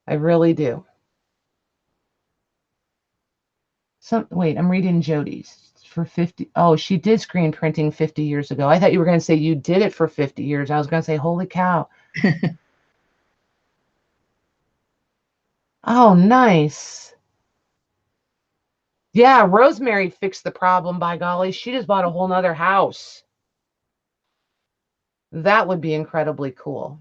I really do. Wait, I'm reading Jody's for 50. Oh, she did screen printing 50 years ago. I thought you were going to say you did it for 50 years. I was going to say, holy cow. Oh, nice. Yeah, Rosemary fixed the problem, by golly. She just bought a whole nother house. That would be incredibly cool.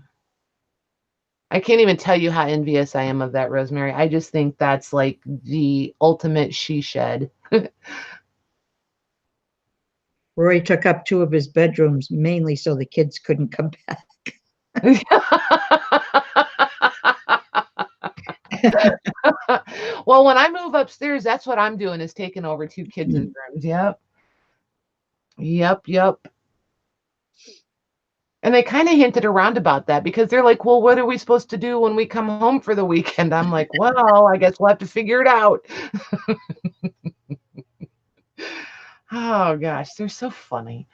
I can't even tell you how envious I am of that, Rosemary. I just think that's like the ultimate she shed. Roy took up 2 of his bedrooms mainly so the kids couldn't come back. Well, when I move upstairs, that's what I'm doing, is taking over 2 kids' rooms. Yep. And they kind of hinted around about that, because they're like, well, what are we supposed to do when we come home for the weekend? I'm like, well, I guess we'll have to figure it out. Oh gosh, they're so funny.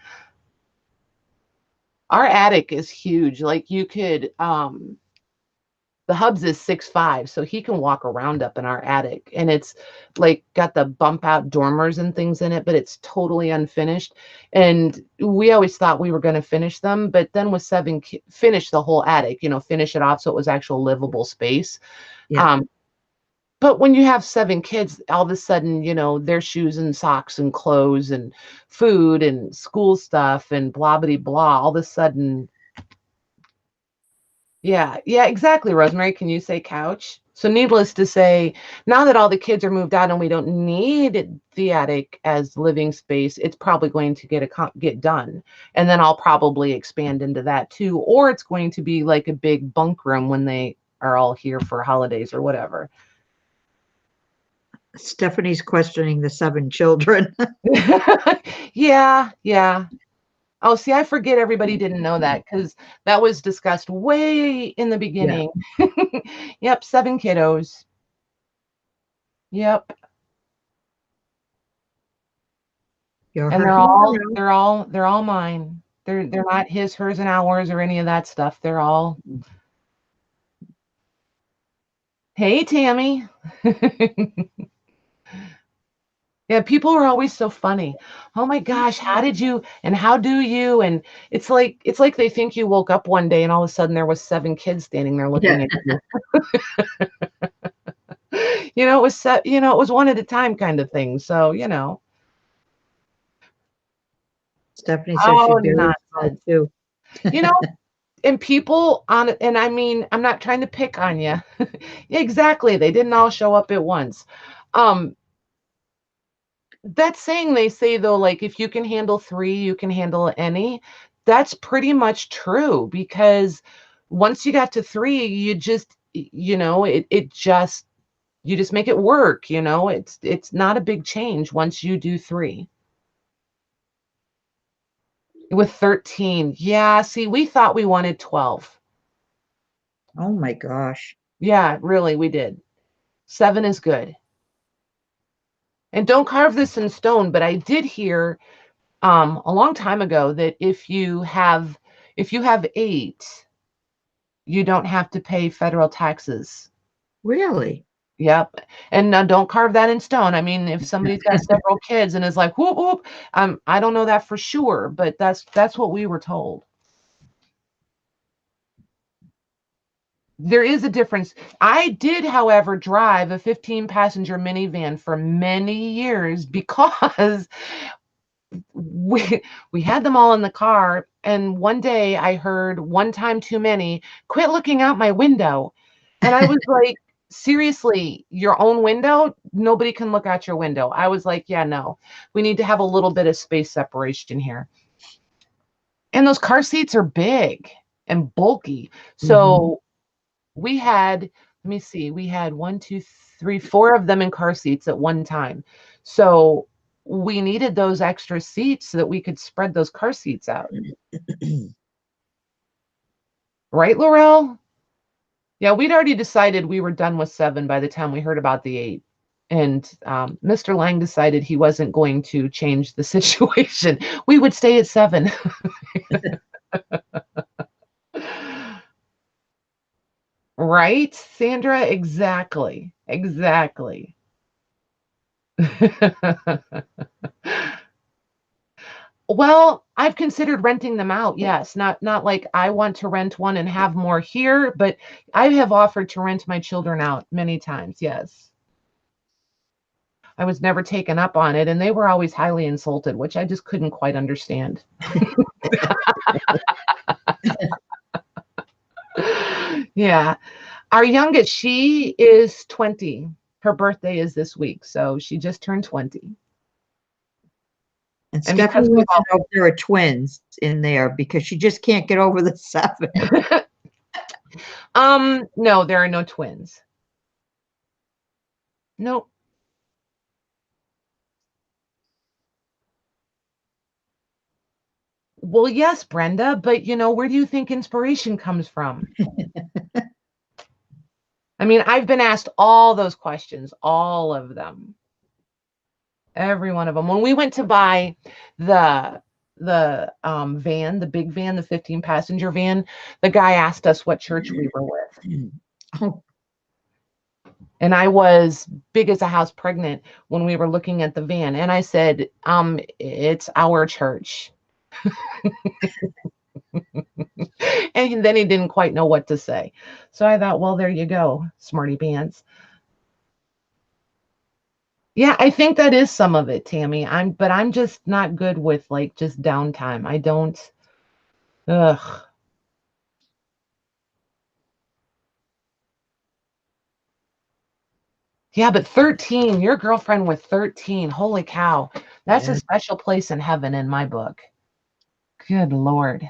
Our attic is huge. Like, you could, the hubs is 6'5", so he can walk around up in our attic, and it's like got the bump out dormers and things in it, but it's totally unfinished. And we always thought we were going to finish them, but then with 7 finish the whole attic, finish it off so it was actual livable space. Yeah. But when you have 7 kids, all of a sudden, their shoes and socks and clothes and food and school stuff and blah blah blah, all of a sudden. Yeah, exactly, Rosemary. Can you say couch? So needless to say, now that all the kids are moved out and we don't need the attic as living space, it's probably going to get done. And then I'll probably expand into that too. Or it's going to be like a big bunk room when they are all here for holidays or whatever. Stephanie's questioning the 7 children. Yeah. Oh, see, I forget everybody didn't know that, because that was discussed way in the beginning. Yeah. Yep, 7 kiddos. Yep. And they're all mine. They're not his, hers, and ours or any of that stuff. They're all. Hey, Tammy. Yeah, people are always so funny. Oh my gosh, how did you, and how do you? And it's like they think you woke up one day and all of a sudden there was 7 kids standing there looking at you. It was it was one at a time kind of thing. So, Stephanie says she's very nonsense. too. And people and I mean, I'm not trying to pick on you. Exactly. They didn't all show up at once. That saying they say, though, like, if you can handle 3, you can handle any. That's pretty much true, because once you got to 3, you just, you just make it work, it's not a big change once you do 3. With 13, yeah, see, we thought we wanted 12. Oh my gosh. Yeah, really, we did. 7 is good. And don't carve this in stone, but I did hear a long time ago that if you have 8, you don't have to pay federal taxes. Really? Yep. And now don't carve that in stone. I mean, if somebody's got several kids and is like, whoop, whoop, I don't know that for sure, but that's what we were told. There is a difference. I did, however, drive a 15-passenger minivan for many years because we had them all in the car, and one day I heard "one time too many, quit looking out my window." And I was like, seriously, your own window? Nobody can look out your window. I was like, yeah, no. We need to have a little bit of space separation here. And those car seats are big and bulky. So we had, let me see, we had 1, 2, 3, 4 of them in car seats at one time. So we needed those extra seats so that we could spread those car seats out. Right, Laurel? Yeah, we'd already decided we were done with 7 by the time we heard about the 8. And Mr. Lang decided he wasn't going to change the situation. We would stay at 7. Right, Sandra? Exactly. Exactly. Well, I've considered renting them out. Yes, not like I want to rent one and have more here, but I have offered to rent my children out many times. Yes. I was never taken up on it, and they were always highly insulted, which I just couldn't quite understand. Yeah. Our youngest, she is 20. Her birthday is this week, so she just turned 20. And And Stephanie because we've wants to know if there are twins in there because she just can't get over the 7. no, there are no twins. Nope. Well, yes, Brenda, but where do you think inspiration comes from? I mean, I've been asked all those questions, all of them, every one of them. When we went to buy the van, the big van, the 15-passenger van, the guy asked us what church we were with. Oh, And I was big as a house pregnant when we were looking at the van. And I said, it's our church. And then he didn't quite know what to say. So I thought, well, there you go, smarty pants. Yeah, I think that is some of it, Tammy. I'm just not good with like just downtime. I don't, ugh. Yeah, but 13, your girlfriend with 13, holy cow. That's a yeah. special place in heaven in my book. Good Lord.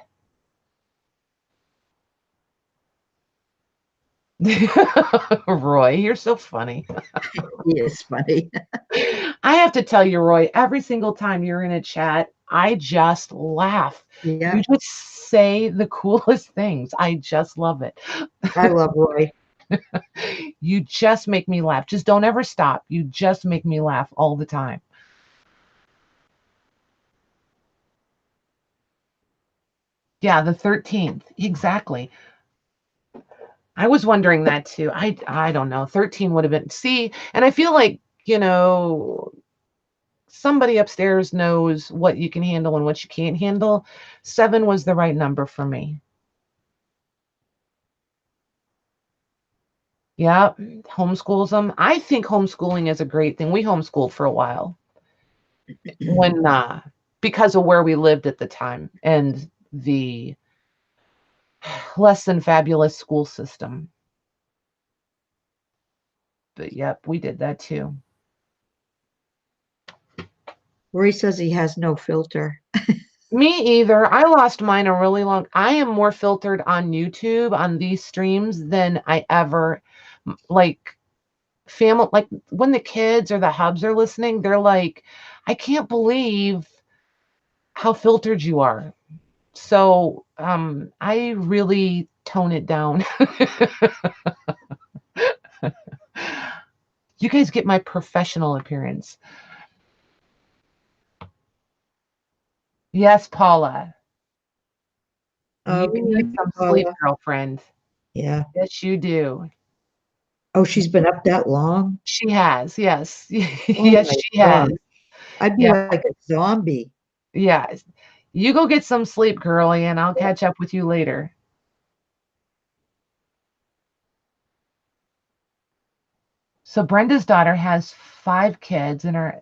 Roy, you're so funny. He is funny. I have to tell you, Roy, every single time you're in a chat, I just laugh. You Yeah, just say the coolest things. I just love it. I love Roy. You just make me laugh. Just don't ever stop. You just make me laugh all the time. Yeah, the 13th. Exactly. I was wondering that too. I don't know. 13 would have been. See, and I feel like, somebody upstairs knows what you can handle and what you can't handle. 7 was the right number for me. Yeah, homeschools them. I think homeschooling is a great thing. We homeschooled for a while when because of where we lived at the time and the less than fabulous school system. But yep, we did that too. Roy says he has no filter. Me either. I lost mine a really long. I am more filtered on YouTube on these streams than I ever like family, like when the kids or the hubs are listening, they're like, I can't believe how filtered you are. So I really tone it down. You guys get my professional appearance. Yes, Paula. You Oh, good need night, some sleep, Paula. girlfriend. Yeah. Yes, you do. Oh, she's been up that long? She has, yes. Oh Yes, my she God. has. I'd be Yeah, like a zombie. yeah. You go get some sleep, girlie, and I'll catch up with you later. So Brenda's daughter has 5 kids and her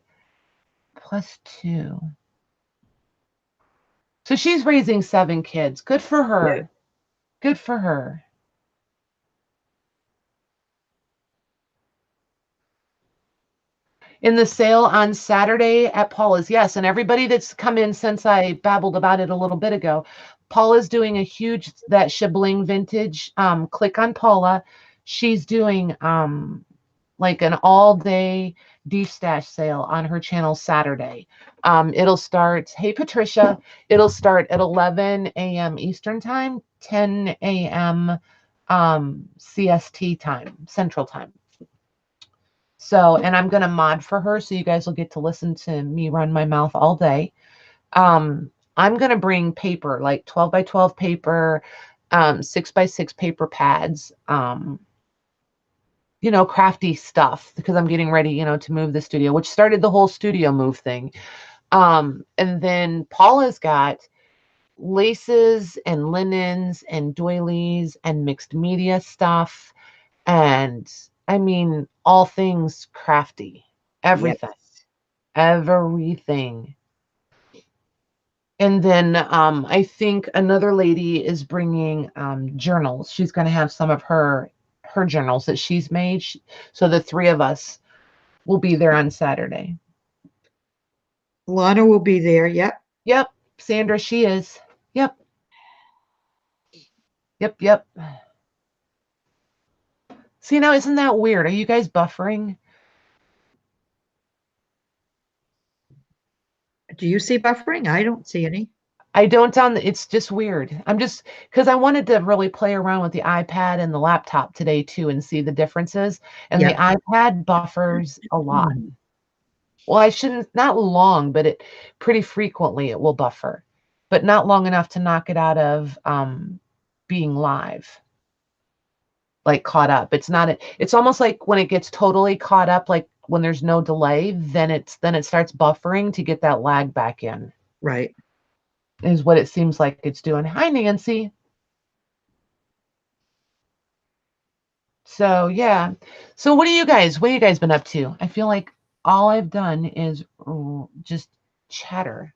+2. So she's raising 7 kids. Good for Yeah. her. Good for her. In the sale on Saturday at Paula's. Yes, and everybody that's come in since I babbled about it a little bit ago, Paula's doing a huge that Shibling vintage. Click on Paula. She's doing like an all-day deep stash sale on her channel Saturday. It'll start, hey Patricia, it'll start at 11 a.m. Eastern time, 10 a.m. CST time, Central time. So, and I'm going to mod for her so you guys will get to listen to me run my mouth all day. I'm going to bring paper, like 12 by 12 paper, 6 by 6 paper pads, crafty stuff because I'm getting ready, to move the studio, which started the whole studio move thing. And then Paula's got laces and linens and doilies and mixed media stuff. And I mean, all things crafty, Yep. everything, everything. And then I think another lady is bringing journals. She's going to have some of her journals that she's made. So the 3 of us will be there on Saturday. Lana will be there. Yep. Yep, Sandra, she is. Yep, yep, yep. See, now isn't that weird? Are you guys buffering? Do you see buffering? I don't see any. I don't it's just weird. I'm just because I wanted to really play around with the iPad and the laptop today too and see the differences. And the Yep. iPad buffers a lot. Hmm. Well, I shouldn't, not long, but it pretty frequently it will buffer, but not long enough to knock it out of being live, like caught up. It's not, it's almost like when it gets totally caught up, like when there's no delay, then it starts buffering to get that lag back in, Right. is what it seems like it's doing. Hi, Nancy. So yeah. So what have you guys been up to? I feel like all I've done is just chatter.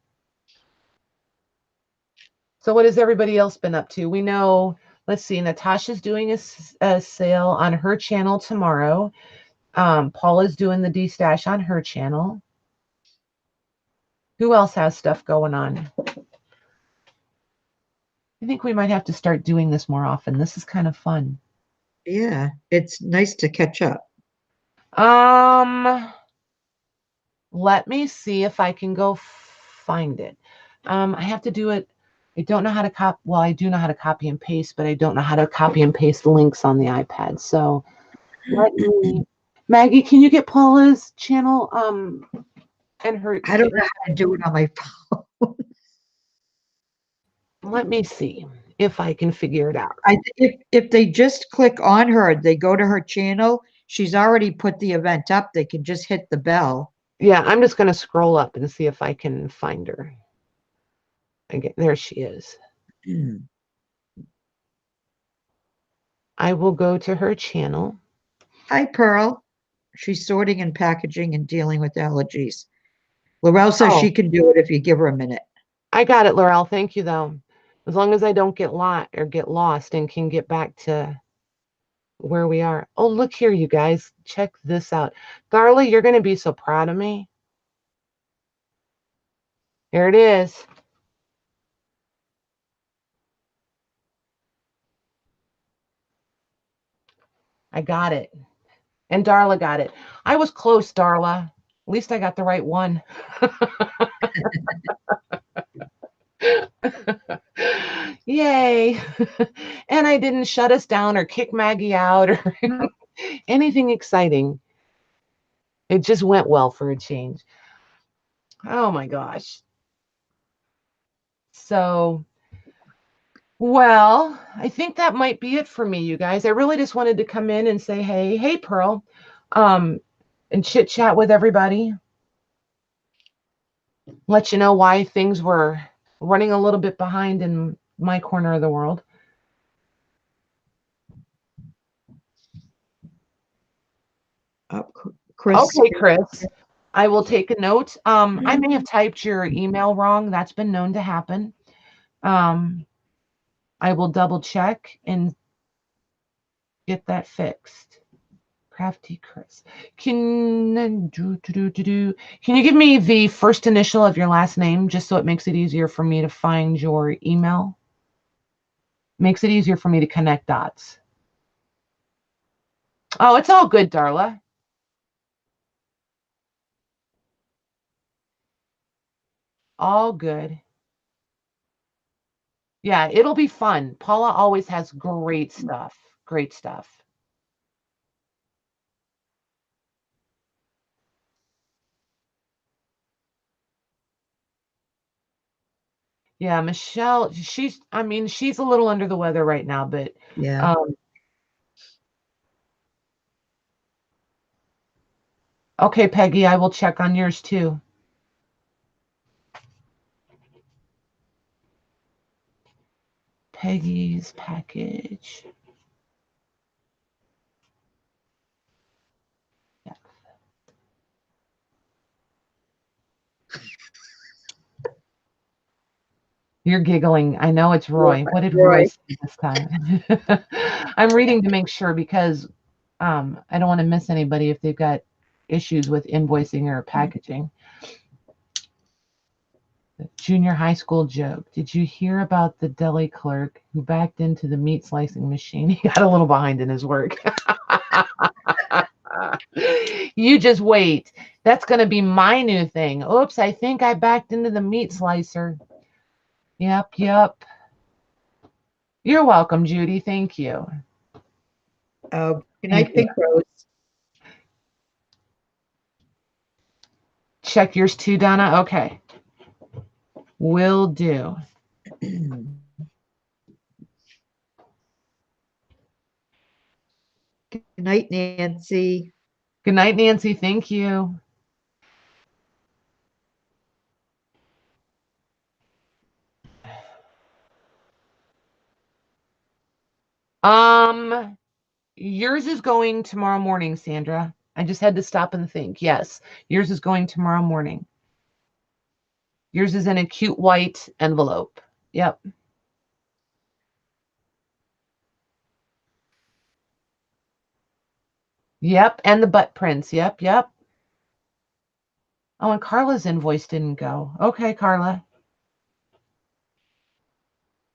So what has everybody else been up to? We know, let's see, Natasha's doing a sale on her channel tomorrow. Paula's doing the D-Stash on her channel. Who else has stuff going on? I think we might have to start doing this more often. This is kind of fun. Yeah. It's nice to catch up. Um, Let me see if I can go find it. I have to do it. I don't know how to copy. Well, I do know how to copy and paste, but I don't know how to copy and paste links on the iPad. So let me, Maggie, can you get Paula's channel? And her. I don't know how to do it on my phone. Let me see if I can figure it out. If they just click on her, they go to her channel. She's already put the event up. They can just hit the bell. Yeah, I'm just gonna scroll up and see if I can find her. Again, there she is. Hmm. I will go to her channel. Hi, Pearl. She's sorting and packaging and dealing with allergies. Laurel says Oh, she can do it if you give her a minute. I got it, Laurel. Thank you, though. As long as I don't get lost and can get back to where we are. Oh, look here, you guys. Check this out. Darla, you're going to be so proud of me. Here it is. I got it. And Darla got it. I was close, Darla. At least I got the right one. Yay. And I didn't shut us down or kick Maggie out or anything exciting. It just went well for a change. Oh my gosh. So, well, I think that might be it for me, you guys. I really just wanted to come in and say, hey, Pearl, um, and chit chat with everybody. Let you know why things were running a little bit behind in my corner of the world. Chris. Okay, Chris. I will take a note. I may have typed your email wrong. That's been known to happen. I will double check and get that fixed. Crafty Chris. Can you give me the first initial of your last name just so it makes it easier for me to find your email? Makes it easier for me to connect dots. Oh, it's all good, Darla. All good. Yeah, it'll be fun. Paula always has great stuff. Great stuff. Yeah, Michelle, she's a little under the weather right now, but Yeah. um okay, Peggy, I will check on yours too. Peggy's package. Yeah. You're giggling. I know it's Roy. What did Roy Roy. say this time? I'm reading to make sure because I don't want to miss anybody if they've got issues with invoicing or packaging. The junior high school joke. Did you hear about the deli clerk who backed into the meat slicing machine? He got a little behind in his work. You just wait. That's going to be my new thing. Oops, I think I backed into the meat slicer. Yep. You're welcome, Judy. Thank you. Oh, good Thank night, you. Pink Rose. Check yours too, Donna. Okay. Will do. Good night, Nancy. Good night, Nancy. Thank you. Yours is going tomorrow morning, Sandra. I just had to stop and think. Yes, yours is going tomorrow morning. Yours is in a cute white envelope. Yep. Yep. And the butt prints. Yep. Oh, and Carla's invoice didn't go. Okay, Carla.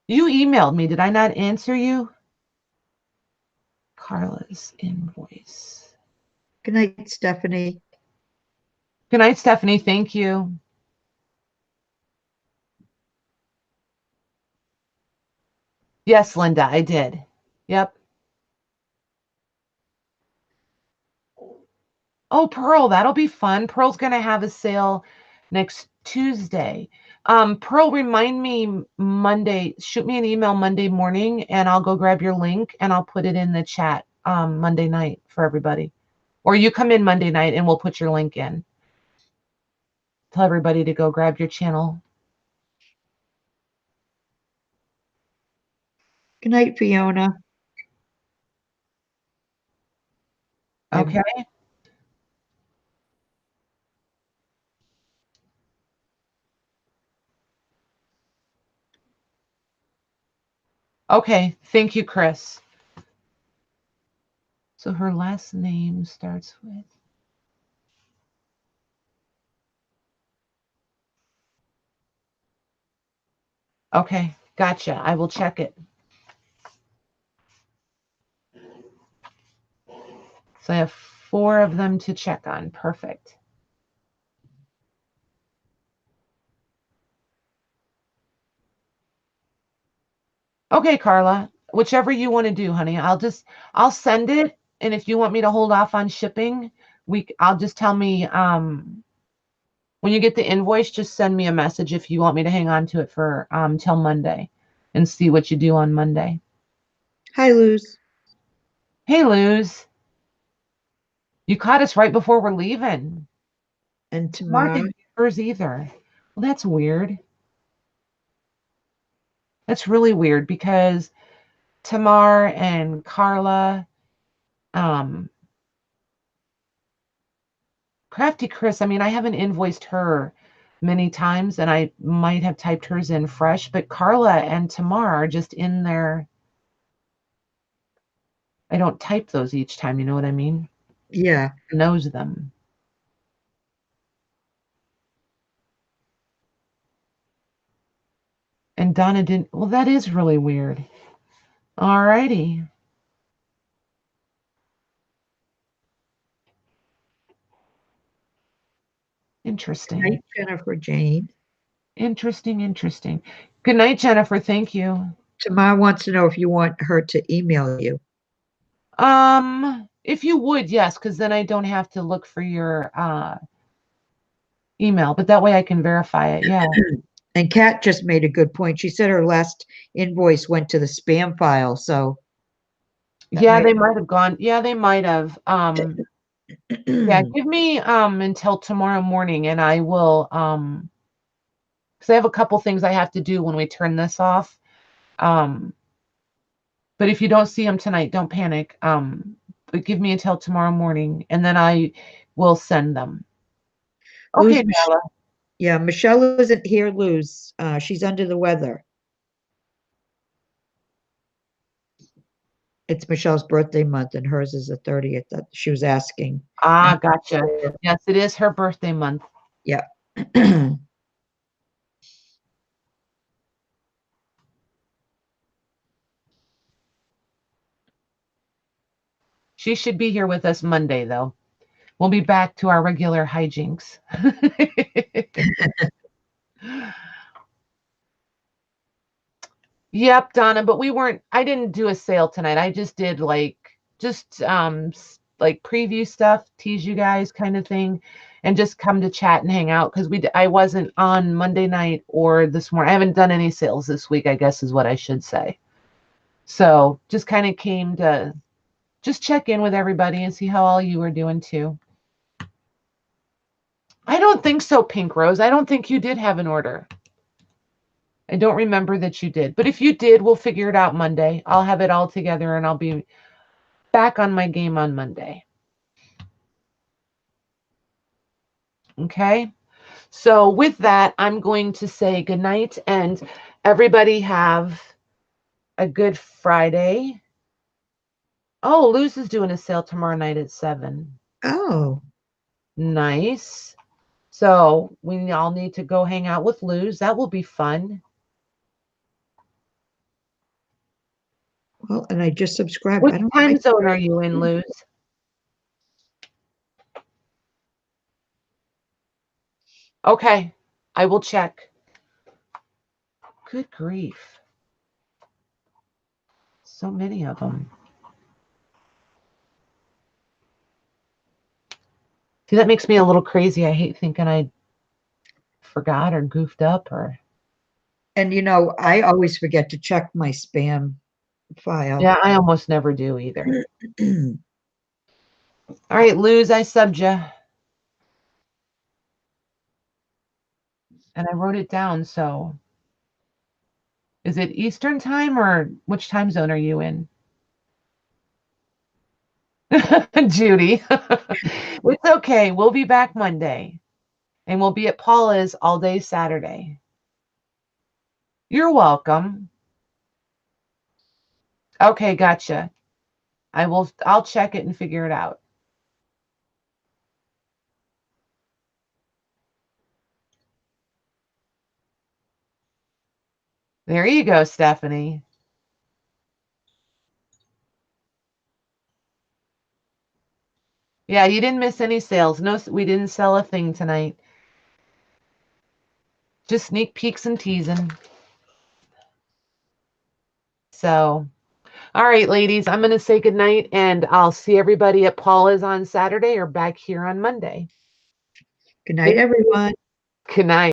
You emailed me. Did I not answer you? Carla's invoice. Good night, Stephanie. Good night, Stephanie. Thank you. Yes, Linda, I did. Yep. Oh, Pearl, that'll be fun. Pearl's going to have a sale next Tuesday. Pearl, remind me Monday, shoot me an email Monday morning and I'll go grab your link and I'll put it in the chat Monday night for everybody. Or you come in Monday night and we'll put your link in. Tell everybody to go grab your channel. Good night, Fiona. Okay. Okay. Thank you, Chris. So her last name starts with. Okay. Gotcha. I will check it. So I have 4 of them to check on. Perfect. Okay, Carla, whichever you want to do, honey. I'll send it. And if you want me to hold off on shipping, I'll just tell me, when you get the invoice, just send me a message if you want me to hang on to it for, till Monday and see what you do on Monday. Hi, Luz. Hey, Luz, you caught us right before we're leaving. And Tamar tomorrow, didn't get hers either. Well, that's weird. That's really weird because Tamar and Carla, um, Crafty Chris, I mean, I haven't invoiced her many times and I might have typed hers in fresh, but Carla and Tamar are just in there. I don't type those each time, you know what I mean? yeah. Knows them. And Donna didn't. Well, that is really weird. All righty. Good night, Interesting. Jennifer Jane. Interesting. Good night, Jennifer. Thank you. Tamar wants to know if you want her to email you. If you would, yes, because then I don't have to look for your email, but that way I can verify it. Yeah. And Kat just made a good point. She said her last invoice went to the spam file, so that Yeah, might. they might have gone. Yeah, they might have. Yeah, give me until tomorrow morning and I will because I have a couple things I have to do when we turn this off. Um, but if you don't see them tonight, don't panic. But give me until tomorrow morning and then I will send them. Luz, Okay, Bella. yeah, Michelle isn't here, Luz. She's under the weather. It's Michelle's birthday month, and hers is the 30th. That she was asking. Ah, gotcha. Yes, it is her birthday month. Yeah. She should be here with us Monday, though. We'll be back to our regular hijinks. Yep, Donna, but I didn't do a sale tonight. I just did like preview stuff, tease you guys kind of thing, and just come to chat and hang out because I wasn't on Monday night or this morning. I haven't done any sales this week, I guess is what I should say. So just kind of came to just check in with everybody and see how all you were doing too. I don't think so, Pink Rose. I don't think you did have an order. I don't remember that you did. But if you did, we'll figure it out Monday. I'll have it all together and I'll be back on my game on Monday. Okay. So with that, I'm going to say goodnight and everybody have a good Friday. Oh, Luz is doing a sale tomorrow night at 7. Oh, Nice. So we all need to go hang out with Luz. That will be fun. well, and I just subscribed. What I don't. time zone are you in, Luz? Okay, I will check. Good grief. So many of them. See, that makes me a little crazy. I hate thinking I forgot or goofed up or. And I always forget to check my spam file. Yeah, I almost never do either. All right, Luz, I subbed you. And I wrote it down. So is it Eastern time or which time zone are you in? Judy. It's okay. We'll be back Monday and we'll be at Paula's all day Saturday. You're welcome. Okay, gotcha. I'll check it and figure it out. There you go, Stephanie. Yeah, you didn't miss any sales. No, we didn't sell a thing tonight. Just sneak peeks and teasing. So, all right, ladies, I'm going to say goodnight, and I'll see everybody at Paula's on Saturday or back here on Monday. Good night, everyone. Good night.